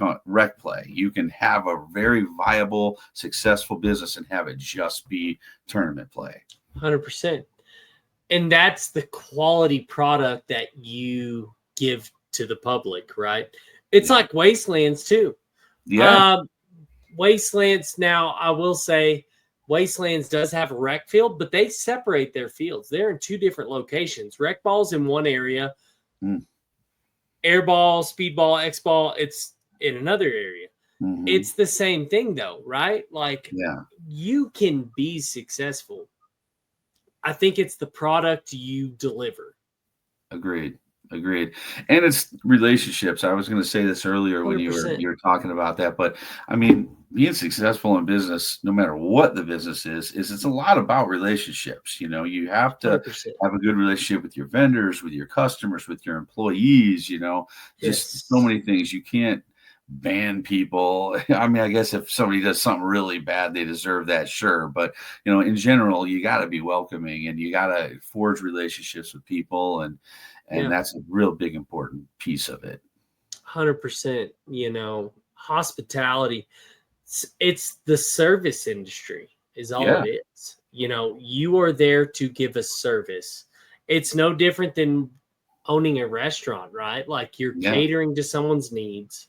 play. You can have a very viable, successful business and have it just be tournament play. 100%. And that's the quality product that you give to the public, right? It's like Wastelands too. Yeah. Wastelands, now I will say Wastelands does have a rec field, but they separate their fields. They're in two different locations. Rec ball's in one area. Airball, speedball, X-ball, it's in another area. It's the same thing though, right? Like, you can be successful. I think it's the product you deliver. Agreed. And it's relationships. I was going to say this earlier when you were talking about that, but I mean, being successful in business, no matter what the business is it's a lot about relationships. You have to 100%. have a good relationship with your vendors, with your customers, with your employees, just so many things. You can't ban people. I mean, I guess if somebody does something really bad, they deserve that, sure. But, in general, you got to be welcoming and you got to forge relationships with people. And that's a real big, important piece of it. 100%. Hospitality, it's the service industry is all it is. You are there to give a service. It's no different than owning a restaurant, right? Like, you're catering to someone's needs,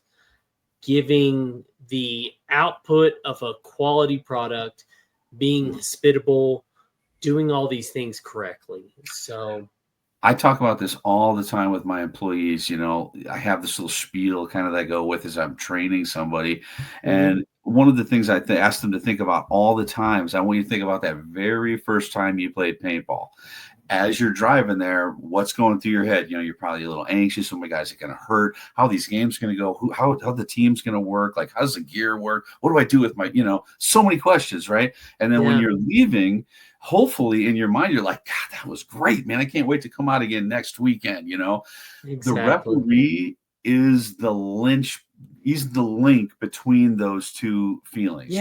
giving the output of a quality product, being hospitable, doing all these things correctly. So I talk about this all the time with my employees. I have this little spiel kind of that I go with as I'm training somebody. And one of the things I ask them to think about all the time is, I want you to think about that very first time you played paintball. As you're driving there, what's going through your head? You're probably a little anxious. Oh my guys, it's going to hurt. How are these games going to go? How the team's going to work? Like, how's the gear work? What do I do with my, so many questions, right? And then when you're leaving, hopefully in your mind, you're like, God, that was great, man. I can't wait to come out again next weekend. Exactly. The referee is he's the link between those two feelings.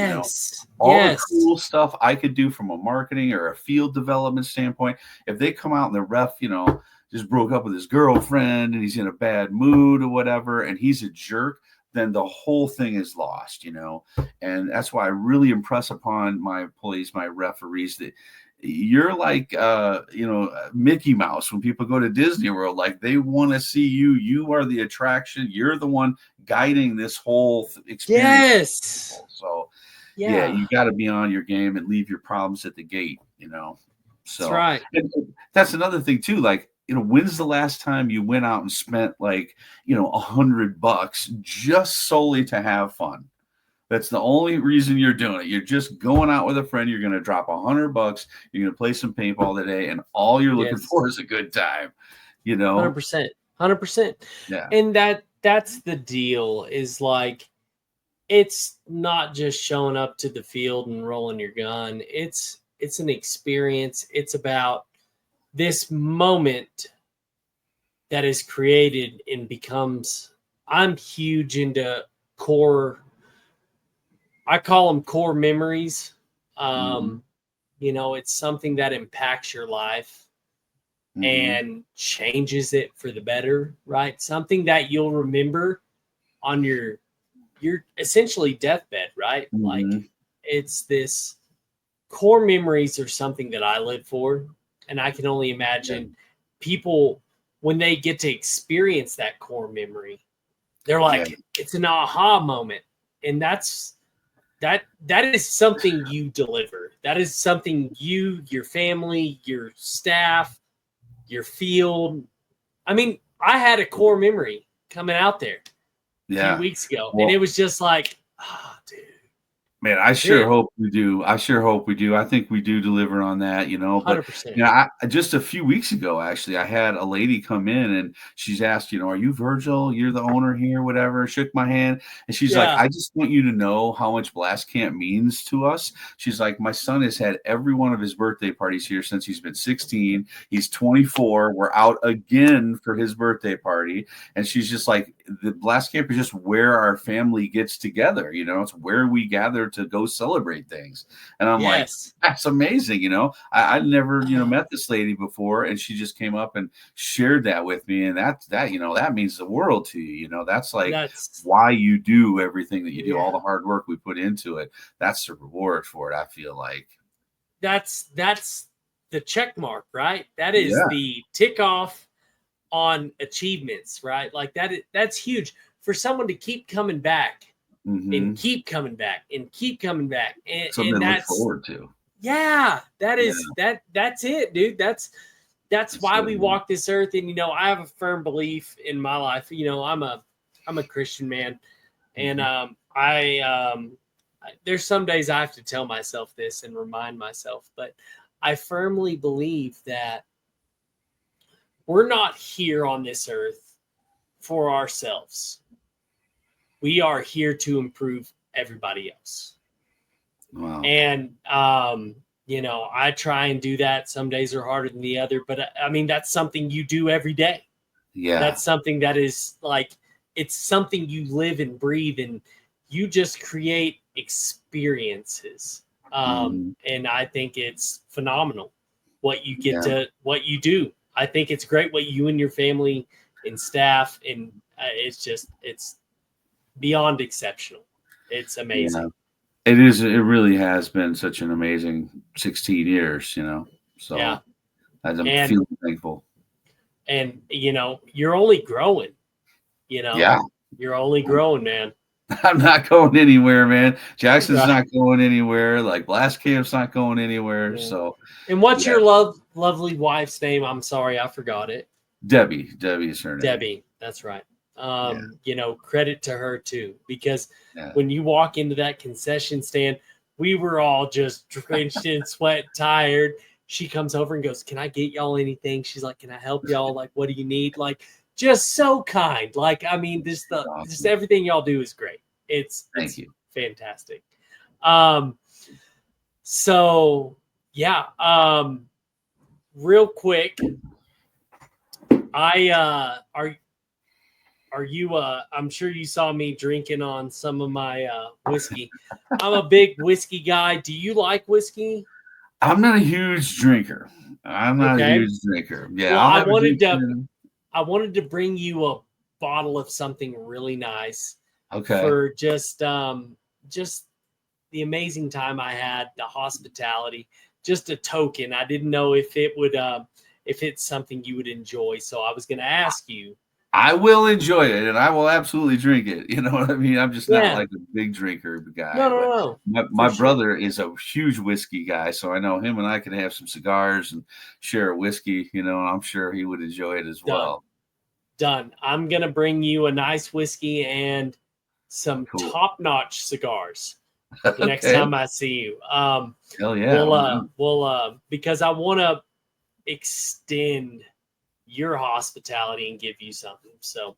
All the cool stuff I could do from a marketing or a field development standpoint, if they come out and the ref, just broke up with his girlfriend and he's in a bad mood or whatever, and he's a jerk, then the whole thing is lost, and that's why I really impress upon my employees, my referees, that you're like, Mickey Mouse. When people go to Disney World, like, they want to see you. You are the attraction. You're the one guiding this whole experience. So you got to be on your game and leave your problems at the gate, So that's right. And that's another thing too. Like, when's the last time you went out and spent like, $100 just solely to have fun? That's the only reason you're doing it. You're just going out with a friend. You're going to drop $100. You're going to play some paintball today, and all you're looking for is a good time. 100%. Yeah. And that's the deal. Is like, it's not just showing up to the field and rolling your gun. It's an experience. It's about this moment that is created and becomes. I'm huge into core. I call them core memories. You know, it's something that impacts your life and changes it for the better, right? Something that you'll remember on your essentially deathbed, right? Like, it's this core memories are something that I live for. And I can only imagine people, when they get to experience that core memory, they're like, it's an aha moment. And that is something you deliver. That is something you, your family, your staff, your field. I mean, I had a core memory coming out there a few weeks ago, and it was just like, dude. Man, I sure hope we do. I think we do deliver on that, you know. But 100%. you know, just a few weeks ago, actually, I had a lady come in and she's asked, you know, are you Virgil? You're the owner here, whatever. Shook my hand. And she's like, I just want you to know how much Blastcamp means to us. She's like, my son has had every one of his birthday parties here since he's been 16. He's 24. We're out again for his birthday party. And she's just like, the Blastcamp is just where our family gets together. You know, it's where we gather to go celebrate things. And I'm like, that's amazing. You know, I never, you know, met this lady before, and she just came up and shared that with me. And that, you know, that means the world to you. You know, that's like why you do everything that you do, all the hard work we put into it. That's the reward for it. I feel like that's the check mark, right? That is the tick off on achievements, right? Like that's huge for someone to keep coming back and keep coming back and keep coming back. And, something and to that's look forward to. Yeah, that is that's it, dude. That's why we walk this earth. And, you know, I have a firm belief in my life. You know, I'm a Christian man. And there's some days I have to tell myself this and remind myself, but I firmly believe that we're not here on this earth for ourselves. We are here to improve everybody else. Wow. And, you know, I try and do that. Some days are harder than the other, but I mean, that's something you do every day. Yeah. That's something that is like, it's something you live and breathe, and you just create experiences. And I think it's phenomenal what you get what you do. I think it's great what you and your family and staff, and it's beyond exceptional. It's amazing. Yeah. It is. It really has been such an amazing 16 years, you know. So I'm feeling thankful. And, you know, you're only growing, you know. You're only growing, man. I'm not going anywhere, man. Jackson's not going anywhere. Like Blastcamp's not going anywhere. Yeah. So. And what's your lovely wife's name? I'm sorry, I forgot it. Debbie. Debbie is her name. Debbie, that's right. You know, credit to her too, because when you walk into that concession stand, we were all just drenched in sweat, tired. She comes over and goes, "Can I get y'all anything?" She's like, "Can I help y'all? Like, what do you need?" Like, just so kind. Like, I mean, just everything y'all do is great. It's fantastic. So yeah. Real quick, are you I'm sure you saw me drinking on some of my whiskey. I'm a big whiskey guy. Do you like whiskey? I'm not a huge drinker. Yeah, well, I wanted to bring you a bottle of something really nice. For just the amazing time I had, the hospitality, just a token. I didn't know if it would if it's something you would enjoy. So I was going to ask you. I will enjoy it, and I will absolutely drink it. You know what I mean? I'm just not like a big drinker guy. No. My brother is a huge whiskey guy, so I know him and I could have some cigars and share a whiskey, you know, and I'm sure he would enjoy it as well. Done. I'm going to bring you a nice whiskey and some top-notch cigars the next time I see you. Hell yeah. We'll because I want to extend your hospitality and give you something. So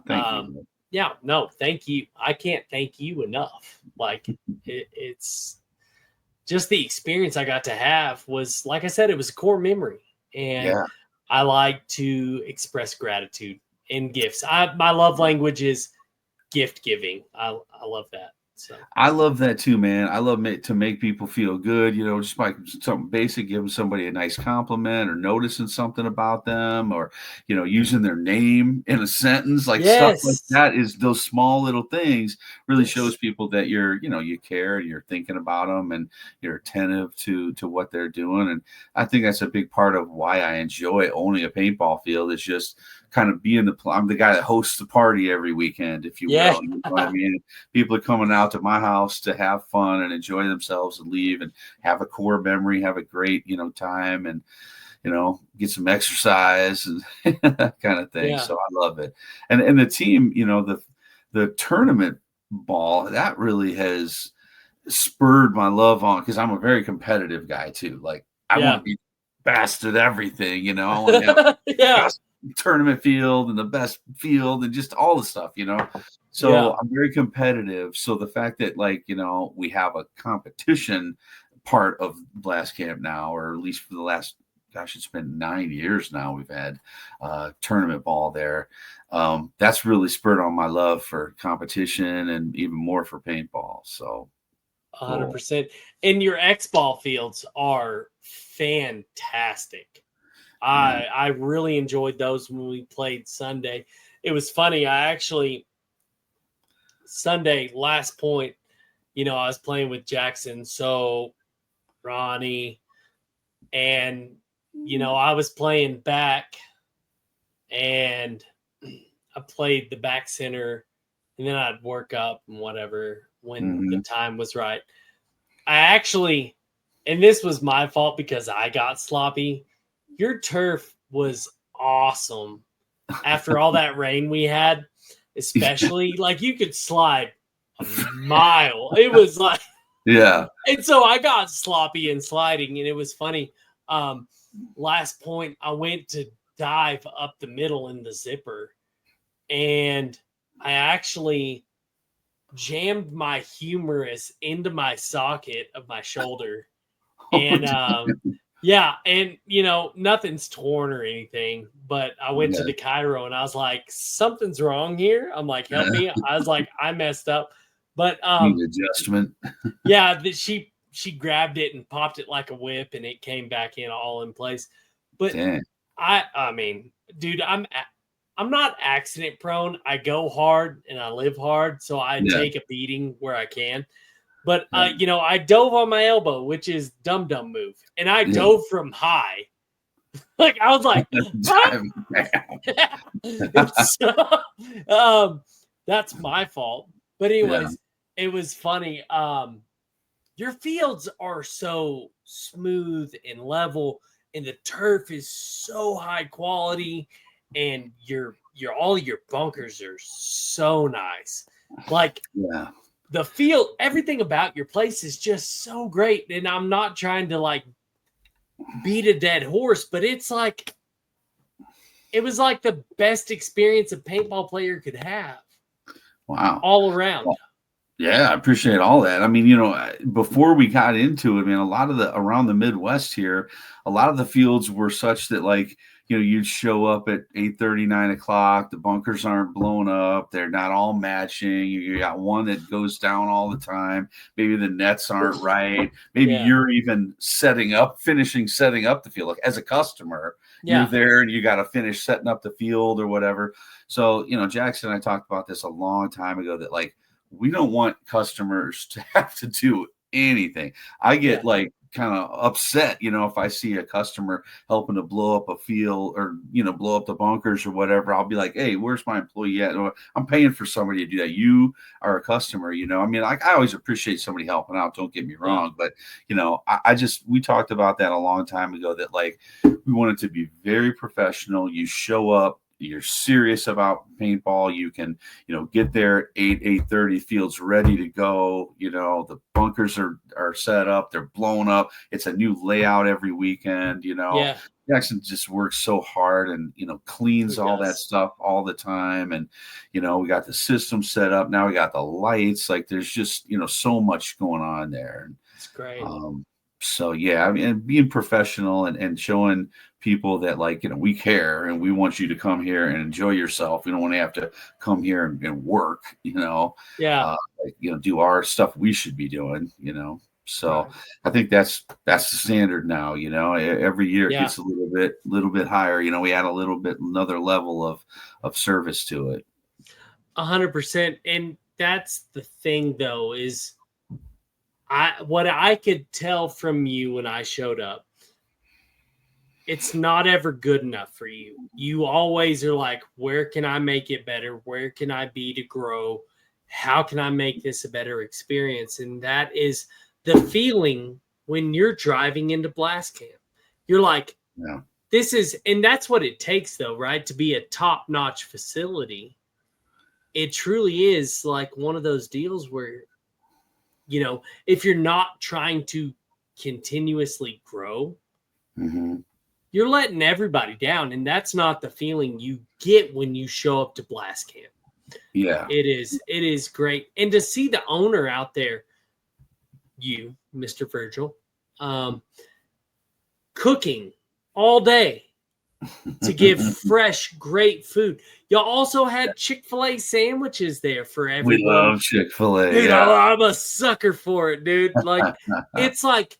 thank you. Yeah, no, thank you. I can't thank you enough. Like it's just the experience I got to have was, like I said, it was a core memory, and Yeah. I like to express gratitude in gifts. My love language is gift giving. I love that. So I love that too, man. I love to make people feel good, just by something basic, giving somebody a nice compliment or noticing something about them or, using their name in a sentence, like stuff like yes, that is those small little things really yes, shows people that you care and you're thinking about them and you're attentive to what they're doing. And I think that's a big part of why I enjoy owning a paintball field is just kind of being I'm the guy that hosts the party every weekend, if you yeah, will. You know what I mean? People are coming out to my house to have fun and enjoy themselves and leave and have a core memory, have a great, time and, get some exercise and that kind of thing. yeah, So I love it. And the team, the tournament ball, that really has spurred my love on because I'm a very competitive guy too. Like I want yeah, to be best at everything, I want to have yeah, best tournament field and the best field and just all the stuff, So yeah. I'm very competitive. So the fact that we have a competition part of Blast Camp now, or at least for the last, gosh, it's been 9 years now we've had tournament ball there. That's really spurred on my love for competition and even more for paintball. So cool. 100%. And your X ball fields are fantastic. Yeah. I really enjoyed those when we played Sunday. It was funny. I actually Sunday last point, I was playing with Jackson, so Ronnie, and I was playing back, and I played the back center, and then I'd work up and whatever when the time was right. I actually, and this was my fault because I got sloppy. Your turf was awesome after all that rain we had, especially like you could slide a mile. It was like, Yeah. and so I got sloppy and sliding, and it was funny. Last point, I went to dive up the middle in the zipper, and I actually jammed my humerus into my socket of my shoulder. And yeah, and nothing's torn or anything, but I went to the chiro and I was like, something's wrong here. I'm like, help me. I was like, I messed up. But need adjustment. yeah, she grabbed it and popped it like a whip and it came back in all in place. But Dang. I mean, dude, I'm not accident prone. I go hard and I live hard, so I take a beating where I can. But I dove on my elbow, which is dum move, and I dove from high. Like I was like, so, that's my fault. But anyways, it was funny. Your fields are so smooth and level, and the turf is so high quality, and your all your bunkers are so nice. Like the field, everything about your place is just so great. And I'm not trying to like beat a dead horse, but it was like the best experience a paintball player could have. Wow. All around. Well, yeah, I appreciate all that. I mean, before we got into it, I mean, a lot of around the Midwest here, a lot of the fields were such that like, you'd show up at 8:30, 9 o'clock. The bunkers aren't blown up. They're not all matching. You got one that goes down all the time. Maybe the nets aren't right. Maybe you're even finishing setting up the field. Like as a customer, you're there and you got to finish setting up the field or whatever. So, Jackson and I talked about this a long time ago that like, we don't want customers to have to do anything. I get like kind of upset, if I see a customer helping to blow up a field or, blow up the bunkers or whatever. I'll be like, hey, where's my employee at? I'm paying for somebody to do that. You are a customer, I mean, like I always appreciate somebody helping out. Don't get me wrong. But, we talked about that a long time ago that like, we want it to be very professional. You show up, you're serious about paintball, you can, get there 8:30, fields ready to go. The bunkers are set up, they're blown up. It's a new layout every weekend. Jackson just works so hard and, cleans He all that does. stuff all the time. And, we got the system set up. Now we got the lights. Like there's just, so much going on there. And, It's great. so yeah, I mean, and being professional and showing people that we care and we want you to come here and enjoy yourself. We don't want to have to come here and work, Yeah. Do our stuff we should be doing, So Right. I think that's the standard now. Every year it Yeah. gets a little bit higher. We add another level of service to it. 100%. And that's the thing, though, is what I could tell from you when I showed up. It's not ever good enough for you. You always are like, where can I make it better? Where can I be to grow? How can I make this a better experience? And that is the feeling when you're driving into Blastcamp. You're like, Yeah. and that's what it takes, though, right? To be a top-notch facility. It truly is like one of those deals where, if you're not trying to continuously grow, Mm-hmm. you're letting everybody down. And that's not the feeling you get when you show up to Blastcamp. Yeah. It is great. And to see the owner out there, you, Mr. Virgil, cooking all day to give fresh, great food. Y'all also had Chick-fil-A sandwiches there for everyone. We love Chick-fil-A. Dude, yeah. I'm a sucker for it, dude. Like, it's like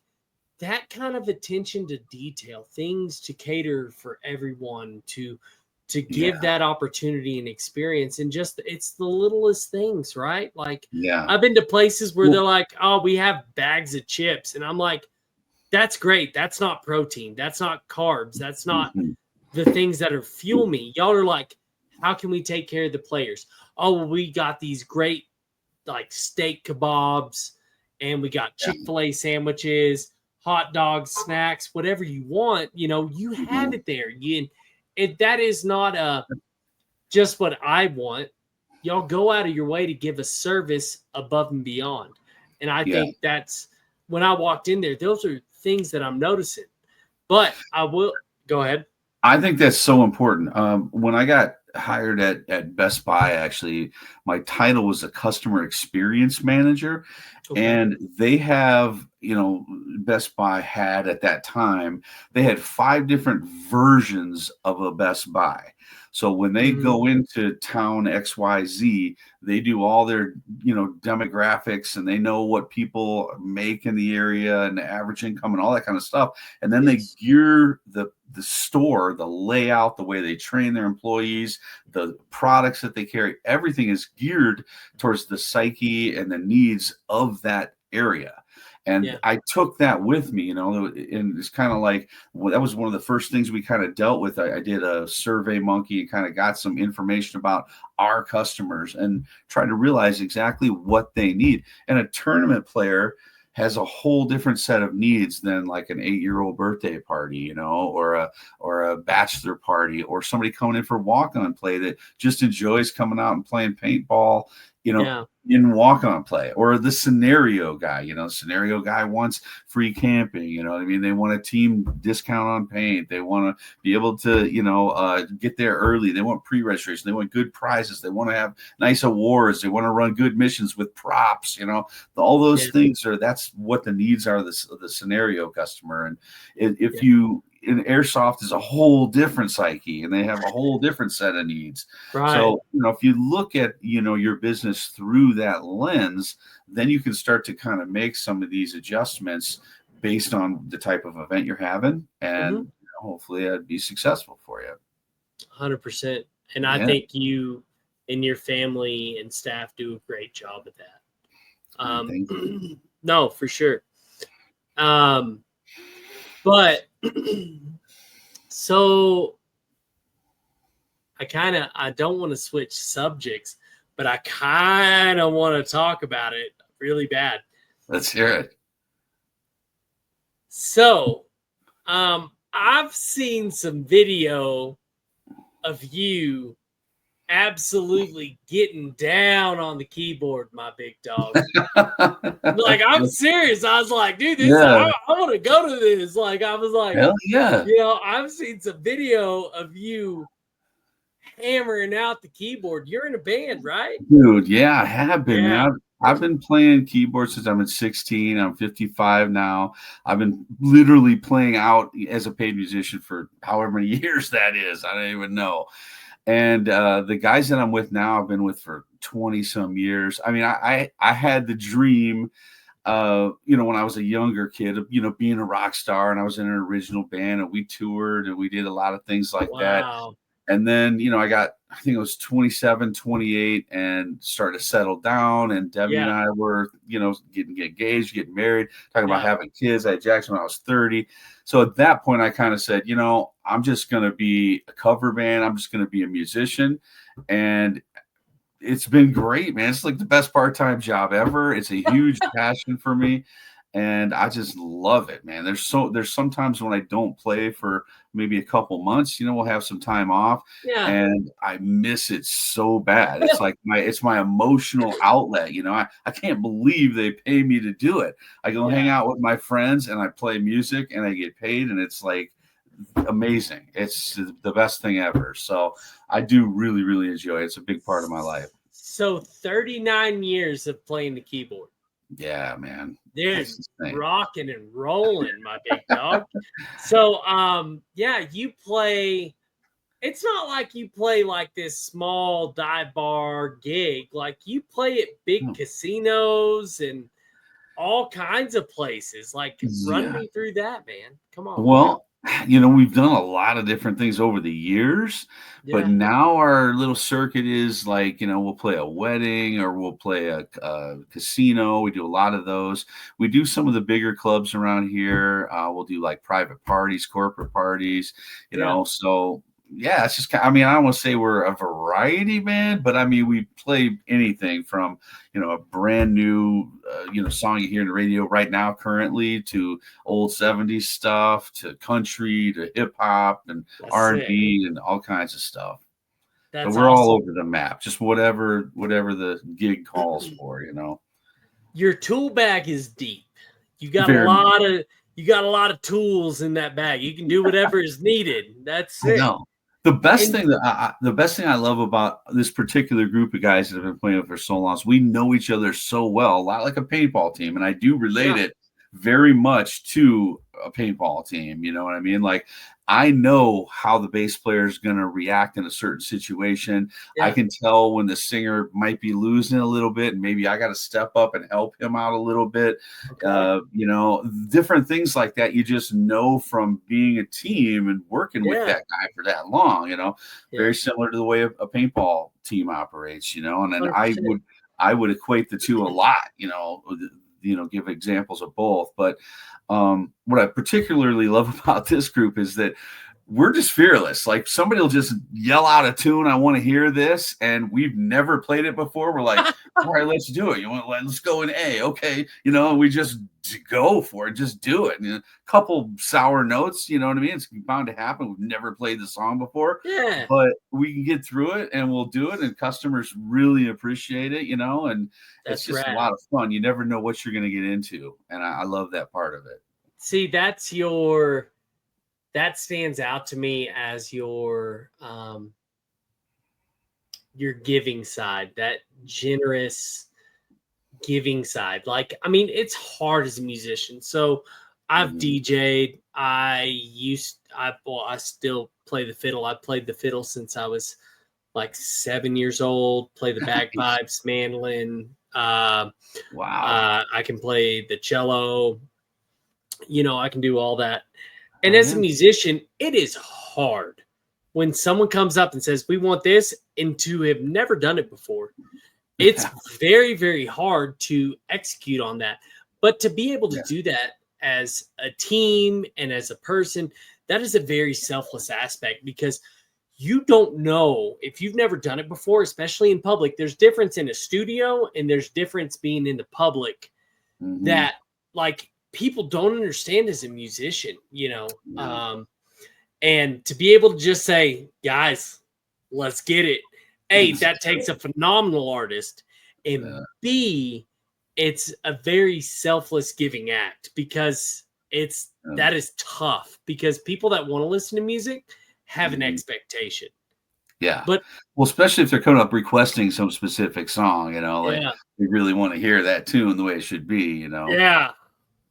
that kind of attention to detail, things to cater for everyone, to give that opportunity and experience. And just, it's the littlest things, right? Like, I've been to places where they're like, oh, we have bags of chips. And I'm like, that's great. That's not protein. That's not carbs. That's not the things that are fuel me. Y'all are like, how can we take care of the players? Oh, well, we got these great like steak kebabs, and we got Chick-fil-A sandwiches, hot dogs, snacks, whatever you want. You have it there. That is not just what I want. Y'all go out of your way to give a service above and beyond. And I think that's when I walked in there, those are things that I'm noticing. But I will go ahead. I think that's so important. When I got hired at Best Buy, actually, my title was a customer experience manager. Okay. And they have, Best Buy had at that time, they had 5 different versions of a Best Buy. So when they go into town XYZ, they do all their, demographics, and they know what people make in the area and the average income and all that kind of stuff. And then they gear the store, the layout, the way they train their employees, the products that they carry, everything is geared towards the psyche and the needs of that area. And I took that with me, and it's kind of like, that was one of the first things we kind of dealt with. I did a survey monkey and kind of got some information about our customers and tried to realize exactly what they need. And a tournament player has a whole different set of needs than like an 8-year-old birthday party, or a bachelor party, or somebody coming in for walk-on play that just enjoys coming out and playing paintball, in walk-on play, or the scenario guy. Scenario guy wants free camping. They want a team discount on paint. They want to be able to, get there early. They want pre-registration. They want good prizes. They want to have nice awards. They want to run good missions with props. All those things that's what the needs are of the scenario customer. And if you in airsoft is a whole different psyche, and they have a whole different set of needs. Right. So, if you look at, your business through that lens, then you can start to kind of make some of these adjustments based on the type of event you're having, and hopefully it'd be successful for you. 100%. And I think you and your family and staff do a great job at that. Thank you. No, for sure. But so I don't want to switch subjects, but I kind of want to talk about it really bad. Let's hear it. So, I've seen some video of you absolutely getting down on the keyboard, my big dog. Like, I'm serious. I was like, dude, I want to go to this. Like, I was like, hell yeah. I've seen some video of you hammering out the keyboard. You're in a band, right? Dude, yeah, I have been, Yeah. man. I've been playing keyboard since I've been 16. I'm 55 now. I've been literally playing out as a paid musician for however many years that is. I don't even know. And the guys that I'm with now, I've been with for 20 some years. I mean, I had the dream, when I was a younger kid of, being a rock star, and I was in an original band, and we toured and we did a lot of things like that. And then, I think it was 27, 28 and started to settle down. And Debbie and I were, getting engaged, getting married, talking about having kids. I had Jackson when I was 30. So at that point, I kind of said, I'm just going to be a cover band. I'm just going to be a musician. And it's been great, man. It's like the best part-time job ever. It's a huge passion for me. And I just love it, man. There's sometimes when I don't play for maybe a couple months, we'll have some time off, and I miss it so bad. It's like it's my emotional outlet. I can't believe they pay me to do it. I go hang out with my friends and I play music and I get paid, and it's like amazing. It's the best thing ever. So I do really, really enjoy it. It's a big part of my life. So 39 years of playing the keyboard. Yeah, man. There's rocking and rolling, my big dog. So, you play. It's not like you play like this small dive bar gig. Like, you play at big casinos and all kinds of places. Like, run me through that, man. Come on. Well, we've done a lot of different things over the years, but now our little circuit is like, we'll play a wedding or we'll play a casino. We do a lot of those. We do some of the bigger clubs around here. We'll do like private parties, corporate parties, so yeah, it's just, I don't want to say we're a variety band, but we play anything from, a brand new, song you hear on the radio right now currently, to old 70s stuff, to country, to hip hop and R&B and all kinds of stuff. So we're all over the map, just whatever the gig calls for, Your tool bag is deep. You got a lot of tools in that bag. You can do whatever is needed. That's it. The best thing I love about this particular group of guys that have been playing for so long is we know each other so well, a lot like a paintball team. And I do relate it very much to a paintball team. You know what I mean? Like, I know how the bass player is going to react in a certain situation. I can tell when the singer might be losing a little bit, and maybe I got to step up and help him out a little bit. Different things like that. You just know from being a team and working with that guy for that long, very similar to the way a paintball team operates, and then I would equate the two a lot, give examples of both. But what I particularly love about this group is that we're just fearless. Like, somebody will just yell out a tune, I want to hear this, and we've never played it before. We're like, all right, let's do it. Let's go in A. Okay. We just go for it, just do it. And a couple sour notes, you know what I mean? It's bound to happen. We've never played the song before, but we can get through it and we'll do it. And customers really appreciate it, and it's just a lot of fun. You never know what you're going to get into. And I love that part of it. See, that stands out to me as your giving side, that generous giving side. Like, it's hard as a musician. So I've DJ'd. I still play the fiddle. I played the fiddle since I was like 7 years old. Play the bagpipes, mandolin. I can play the cello. I can do all that. And as a musician, it is hard when someone comes up and says, we want this, and to have never done it before. It's very, very hard to execute on that. But to be able to do that as a team and as a person, that is a very selfless aspect, because you don't know, if you've never done it before, especially in public, there's difference in a studio and there's difference being in the public that, like, people don't understand as a musician, and to be able to just say, guys, let's get it. A, that takes a phenomenal artist, and B, it's a very selfless giving act, because that is tough, because people that want to listen to music have an expectation. Yeah. But well, especially if they're coming up requesting some specific song, like they really want to hear that tune the way it should be, Yeah.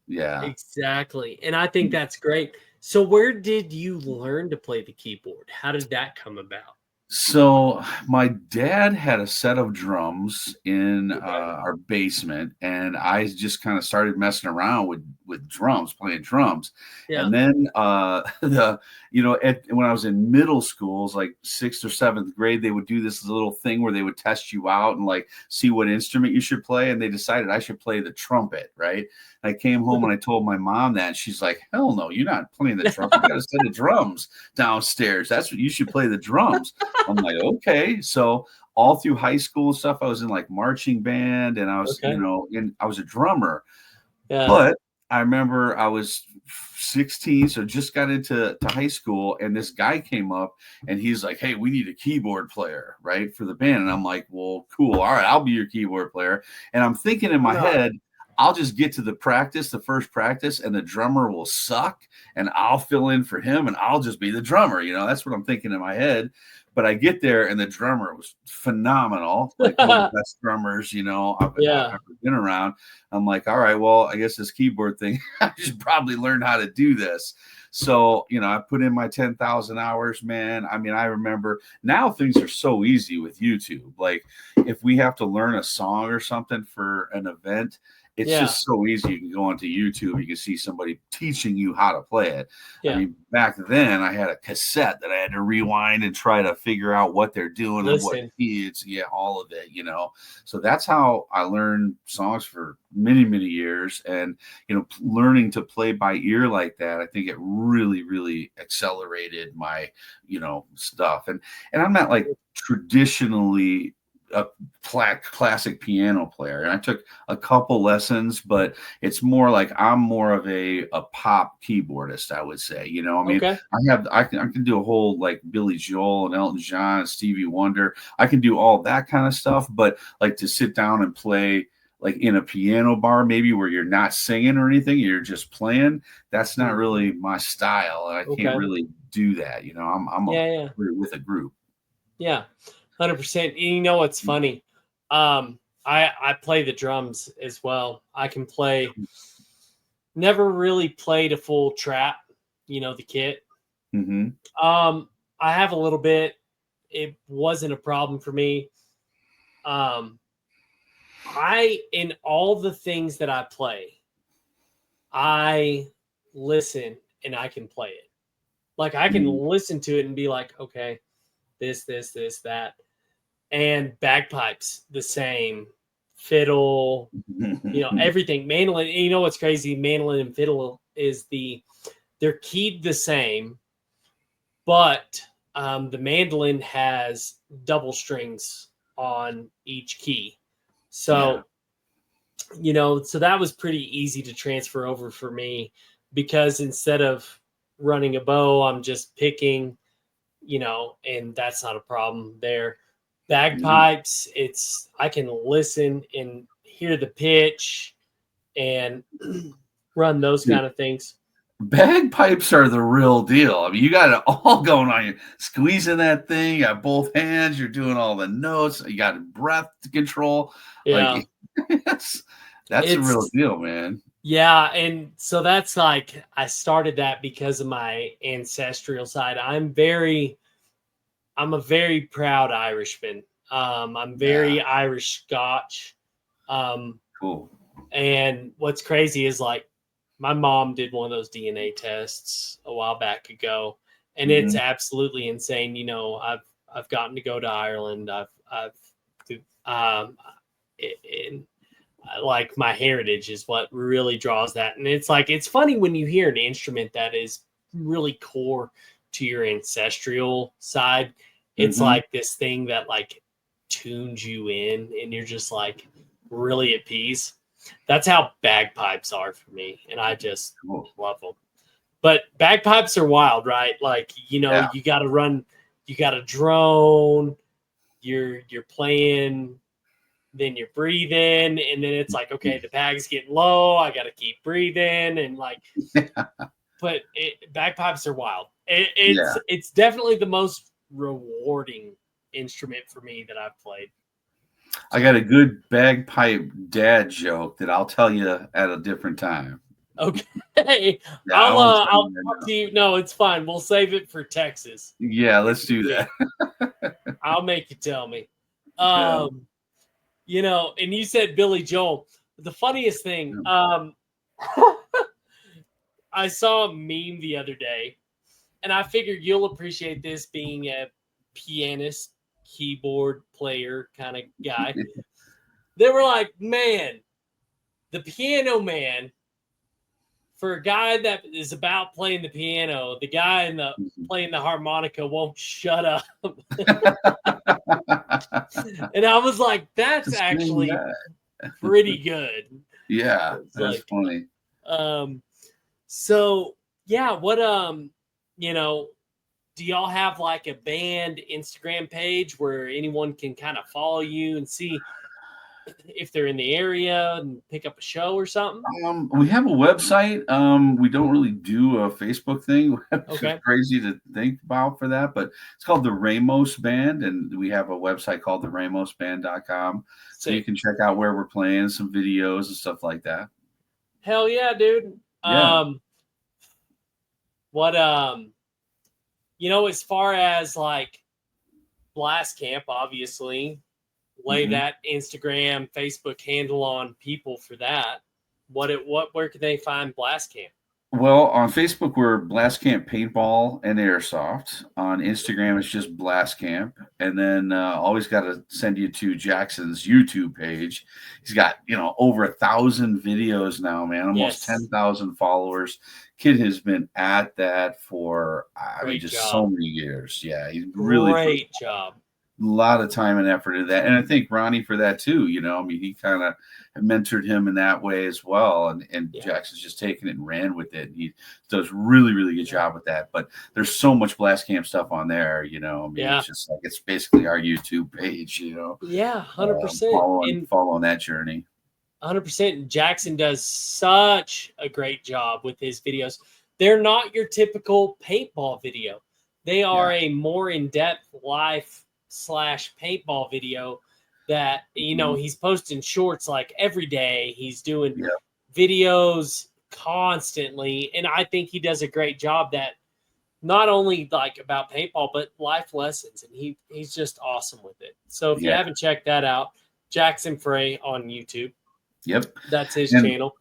Yeah. Exactly. And I think that's great. So where did you learn to play the keyboard? How did that come about? So my dad had a set of drums in our basement, and I just kind of started messing around with drums, playing drums. Yeah. And then when I was in middle school, it was like 6th or 7th grade, they would do this little thing where they would test you out and like see what instrument you should play, and they decided I should play the trumpet, right? I came home and I told my mom that, and she's like, "Hell no, you're not playing the trumpet. You got a set of drums downstairs. That's what you should play, the drums." I'm like, okay. So all through high school and stuff, I was in like marching band, and I was, I was a drummer. Yeah. But I remember I was 16, so just got into high school, and this guy came up and he's like, "Hey, we need a keyboard player, right, for the band." And I'm like, "Well, cool. All right, I'll be your keyboard player." And I'm thinking in my head, I'll just get to the first practice, and the drummer will suck, and I'll fill in for him, and I'll just be the drummer. That's what I'm thinking in my head. But I get there, and the drummer was phenomenal, like one of the best drummers, I've ever been around. I'm like, all right, well, I guess this keyboard thing, I should probably learn how to do this. So, I put in my 10,000 hours, man. I mean, I remember now things are so easy with YouTube. Like if we have to learn a song or something for an event, it's just so easy. You can go onto YouTube. You can see somebody teaching you how to play it. Yeah. I mean, back then I had a cassette that I had to rewind and try to figure out what they're doing and what keys. Yeah, all of it, So that's how I learned songs for many, many years. And, learning to play by ear like that, I think it really, really accelerated my, stuff. And I'm not like traditionally a classic piano player, and I took a couple lessons, but it's more like I'm more of a pop keyboardist, I would say. I mean, I can do a whole like Billy Joel and Elton John and Stevie Wonder. I can do all that kind of stuff, but like to sit down and play like in a piano bar, maybe where you're not singing or anything, you're just playing, that's not really my style, and I can't really do that. I'm with a group. Yeah. 100%. You know what's funny? I play the drums as well. I can play. Never really played a full trap, the kit. Mm-hmm. I have a little bit. It wasn't a problem for me. In all the things that I play, I listen and I can play it. Like I can listen to it and be like, okay, this, that. And bagpipes, the same. Fiddle, everything. Mandolin, you know what's crazy? Mandolin and fiddle they're keyed the same, but the mandolin has double strings on each key. So, so that was pretty easy to transfer over for me, because instead of running a bow, I'm just picking, and that's not a problem there. Bagpipes, I can listen and hear the pitch and run those kind of things. Bagpipes are the real deal. I mean, you got it all going on. You're squeezing that thing. You got both hands. You're doing all the notes. You got breath control. Yeah, that's a real deal, man. Yeah, and so that's like I started that because of my ancestral side. I'm a very proud Irishman. I'm very Irish Scotch. Cool. And what's crazy is like my mom did one of those DNA tests a while back ago, and it's absolutely insane. I've gotten to go to Ireland. Like my heritage is what really draws that. And it's like, it's funny when you hear an instrument that is really core to your ancestral side. It's like this thing that like tunes you in and you're just like really at peace. That's how bagpipes are for me. And I just love them. But bagpipes are wild, right? Like, you got to run, you got to drone, you're playing, then you're breathing, and then it's like, okay, the bag's getting low, I got to keep breathing, and like, but bagpipes are wild. It's definitely the most rewarding instrument for me that I've played. I got a good bagpipe dad joke that I'll tell you at a different time. Okay. Yeah, I'll talk to you. No, it's fine. We'll save it for Texas. Yeah, let's do that. I'll make you tell me. Yeah. You know, and you said Billy Joel. The funniest thing, I saw a meme the other day, and I figured you'll appreciate this being a pianist, keyboard player kind of guy. They were like, man, the Piano Man, for a guy that is about playing the piano, the guy playing the harmonica won't shut up. And I was like, that's actually pretty good. Yeah, that's funny. So yeah, what you know, do y'all have like a band Instagram page where anyone can kind of follow you and see if they're in the area and pick up a show or something? We have a website. We don't really do a Facebook thing. Okay. It's crazy to think about for that, but it's called the Ramos Band, and we have a website called theramosband.com. So you can check out where we're playing, some videos and stuff like that. Hell yeah, dude. Yeah. You know, as far as like Blastcamp, obviously, lay that Instagram, Facebook handle on people for that. Where can they find Blastcamp? Well, on Facebook, we're Blastcamp Paintball and Airsoft. On Instagram, it's just Blastcamp. And then always got to send you to Jackson's YouTube page. He's got, over 1,000 videos now, man, almost 10,000 followers. Kid has been at that for, so many years. Yeah, he's really great job. A lot of time and effort in that. And I think Ronnie for that too, he kind of mentored him in that way as well. And Jackson's just taken it and ran with it. He does really, really good job with that. But there's so much Blastcamp stuff on there, it's just like, it's basically our YouTube page, Yeah, 100%. Following that journey. 100%. Jackson does such a great job with his videos. They're not your typical paintball video. They are a more in-depth life/paintball video that, he's posting shorts like every day. He's doing videos constantly. And I think he does a great job that not only like about paintball, but life lessons. And he's just awesome with it. So if you haven't checked that out, Jackson Frey on YouTube. Yep. That's his channel.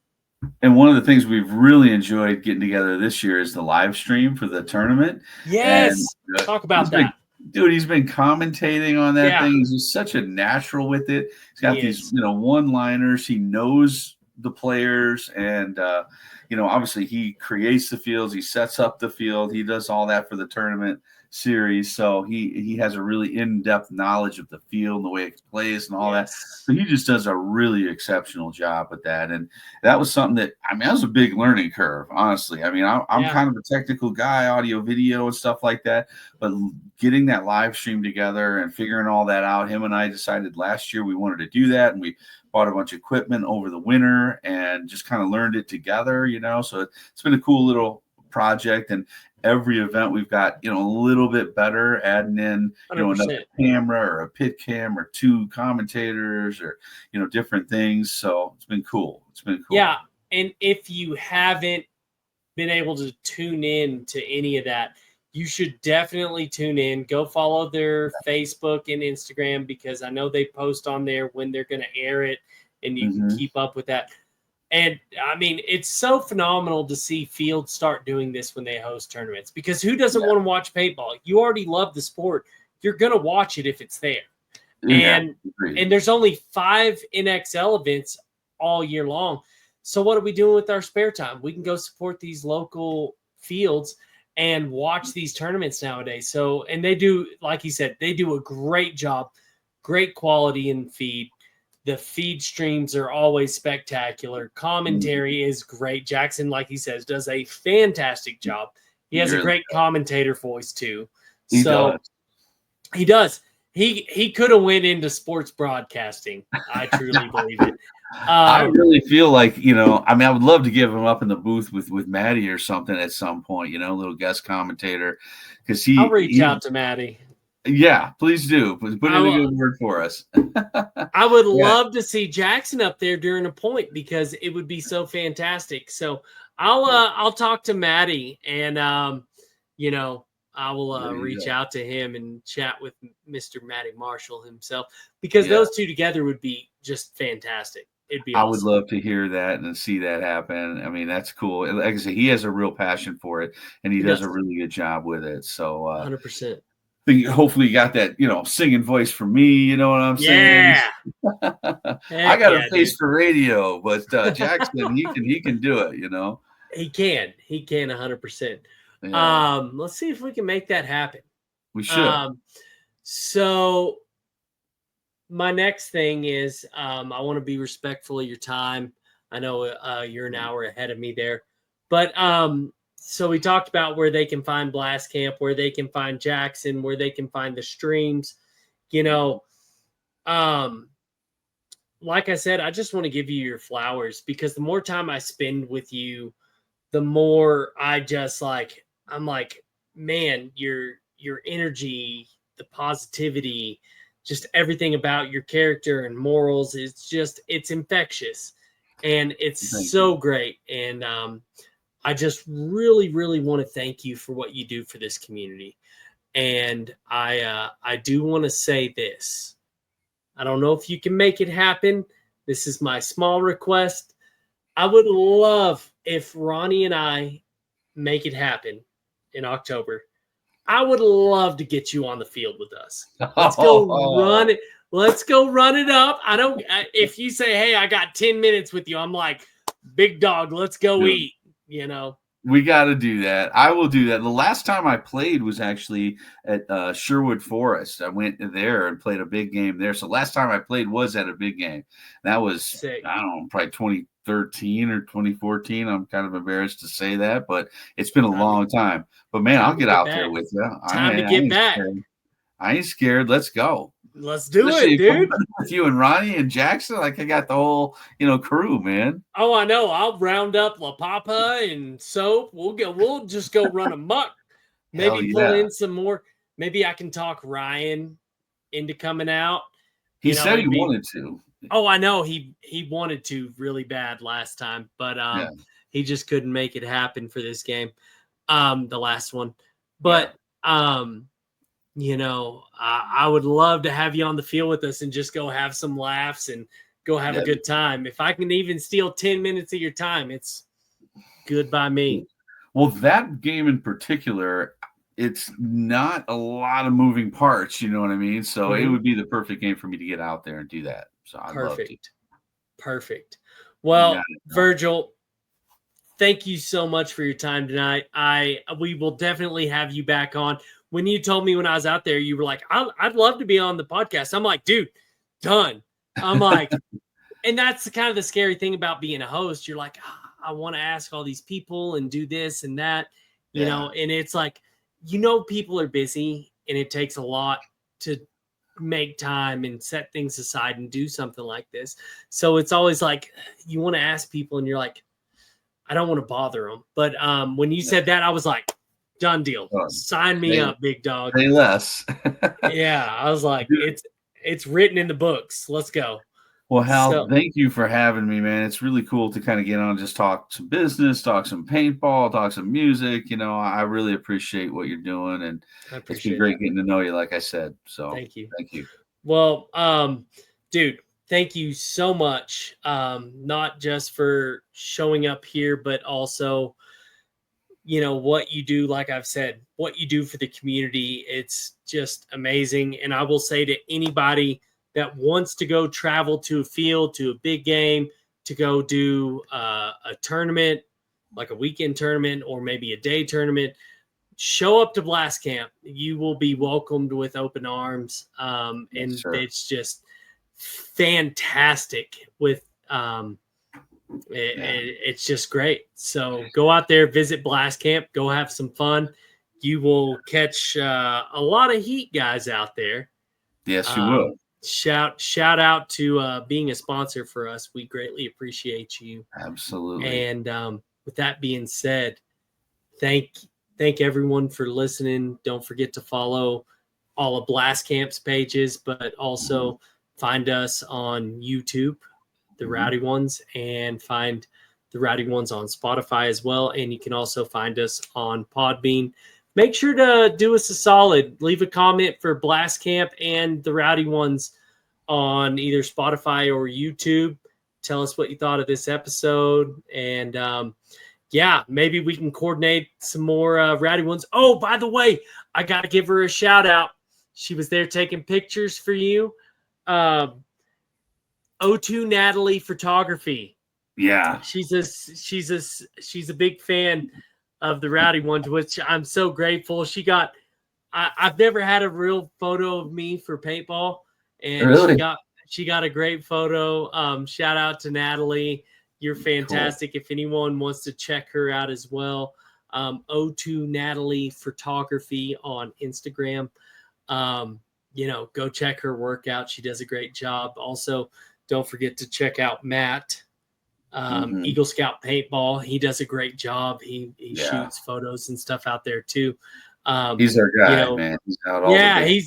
And one of the things we've really enjoyed getting together this year is the live stream for the tournament. Yes. And, talk about that. He's been commentating on that thing. He's just such a natural with it. He's got these, one-liners. He knows the players, and obviously he creates the fields. He sets up the field. He does all that for the tournament series. So he has a really in-depth knowledge of the field and the way it plays and all that. So he just does a really exceptional job with that. And that was something that, that was a big learning curve, honestly. I'm kind of a technical guy, audio, video, and stuff like that. But getting that live stream together and figuring all that out, him and I decided last year we wanted to do that. And we bought a bunch of equipment over the winter and just kind of learned it together, So it's been a cool little project. And every event we've got, a little bit better, adding in, another camera or a pit cam or 2 commentators or, different things. So it's been cool. Yeah. And if you haven't been able to tune in to any of that, you should definitely tune in. Go follow their Facebook and Instagram, because I know they post on there when they're going to air it, and you can keep up with that. And it's so phenomenal to see fields start doing this when they host tournaments, because who doesn't want to watch paintball? You already love the sport. You're going to watch it if it's there. And there's only 5 NXL events all year long. So what are we doing with our spare time? We can go support these local fields and watch these tournaments nowadays. So, and they do, like he said, they do a great job, great quality in feed. The feed streams are always spectacular. Commentary is great. Jackson, like he says, does a fantastic job. He has a great commentator voice too. He does. he could have went into sports broadcasting. I truly believe it. I really feel like, I mean, I would love to give him up in the booth with Maddie or something at some point, a little guest commentator, because I'll reach out to Maddie. Yeah, please do. Put in a good word for us. I would love to see Jackson up there during a point, because it would be so fantastic. So I'll talk to Maddie, and I will reach out to him and chat with Mr. Matty Marshall himself, because those two together would be just fantastic. It'd be awesome. I would love to hear that and see that happen. I mean, that's cool. Like I said, he has a real passion for it, and he does a really good job with it. So 100%. Hopefully you got that, singing voice for me. You know what I'm saying? Yeah. I got a face for radio, but Jackson, he can do it. He can 100%. Yeah. Let's see if we can make that happen. We should. So my next thing is, I want to be respectful of your time. I know you're an hour ahead of me there, but so we talked about where they can find Blastcamp, where they can find Jackson, where they can find the streams. Like I said, I just want to give you your flowers, because the more time I spend with you, the more I'm like, man, your energy, the positivity, just everything about your character and morals, it's infectious, and it's so great. And I just really, really want to thank you for what you do for this community. And I do want to say this. I don't know if you can make it happen. This is my small request. I would love if Ronnie and I make it happen in October. I would love to get you on the field with us. Let's go run it. Let's go run it up. If you say, hey, I got 10 minutes with you, I'm like, big dog, let's go eat, We got to do that. I will do that. The last time I played was actually at Sherwood Forest. I went there and played a big game there. So last time I played was at a big game. That was, sick. I don't know, probably 2013 or 2014. I'm kind of embarrassed to say that, but it's been a long time. But, man, I'll get out there with you. Time to get back. I ain't scared. Let's go. Let's do it, dude. With you and Ronnie and Jackson, like I got the whole, crew, man. Oh, I know. I'll round up La Papa and Soap. We'll just go run amok. Maybe pull in some more. Maybe I can talk Ryan into coming out. He said he wanted to. Oh, I know. He wanted to really bad last time, but he just couldn't make it happen for this game. The last one. But I would love to have you on the field with us and just go have some laughs and go have a good time. If I can even steal 10 minutes of your time, it's good by me. Well, that game in particular, it's not a lot of moving parts, you know what I mean? So it would be the perfect game for me to get out there and do that. So I'd love to. Perfect. Well, Virgil, thank you so much for your time tonight. We will definitely have you back on. When you told me when I was out there, you were like, I'd love to be on the podcast. I'm like, dude, done. I'm like, and that's kind of the scary thing about being a host. You're like, I want to ask all these people and do this and that, you know, and it's like, people are busy and it takes a lot to make time and set things aside and do something like this. So it's always like, you want to ask people and you're like, I don't want to bother them. But when you said that, I was like, done deal. Sign me up, big dog. Say less. Yeah, I was like, it's written in the books. Let's go. Well, Hal, thank you for having me, man. It's really cool to kind of get on and just talk some business, talk some paintball, talk some music. I really appreciate what you're doing, and it's been great getting to know you, like I said. So thank you. Well, dude, thank you so much. Not just for showing up here, but also what you do, like I've said, what you do for the community, it's just amazing. And I will say to anybody that wants to go travel to a field, to a big game, to go do a tournament, like a weekend tournament or maybe a day tournament, show up to Blastcamp. You will be welcomed with open arms. It's just fantastic with it's just great. So go out there, visit Blastcamp, go have some fun. You will catch a lot of heat guys out there, Yes, you will. Shout out to being a sponsor for us. We greatly appreciate you. Absolutely. And with that being said, thank everyone for listening. Don't forget to follow all of Blastcamp's pages, but also find us on YouTube, the Rowdy Ones, and find the Rowdy Ones on Spotify as well. And you can also find us on Podbean. Make sure to do us a solid. Leave a comment for Blastcamp and the Rowdy Ones on either Spotify or YouTube. Tell us what you thought of this episode. And yeah, maybe we can coordinate some more Rowdy Ones. Oh, by the way, I got to give her a shout out. She was there taking pictures for you. O2 Natalie Photography. Yeah. She's a big fan of the Rowdy Ones, which I'm so grateful. I've never had a real photo of me for paintball, and really? she got a great photo. Shout out to Natalie. You're fantastic. Cool. If anyone wants to check her out as well, O2 Natalie Photography on Instagram. Go check her work out. She does a great job. Also, don't forget to check out Matt, Eagle Scout Paintball. He does a great job. He shoots photos and stuff out there too. He's our guy, man. He's out all the day.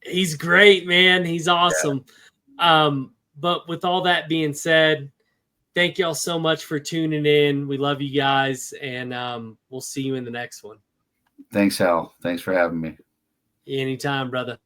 He's great, man. He's awesome. Yeah. But with all that being said, thank y'all so much for tuning in. We love you guys, and we'll see you in the next one. Thanks, Hal. Thanks for having me. Anytime, brother.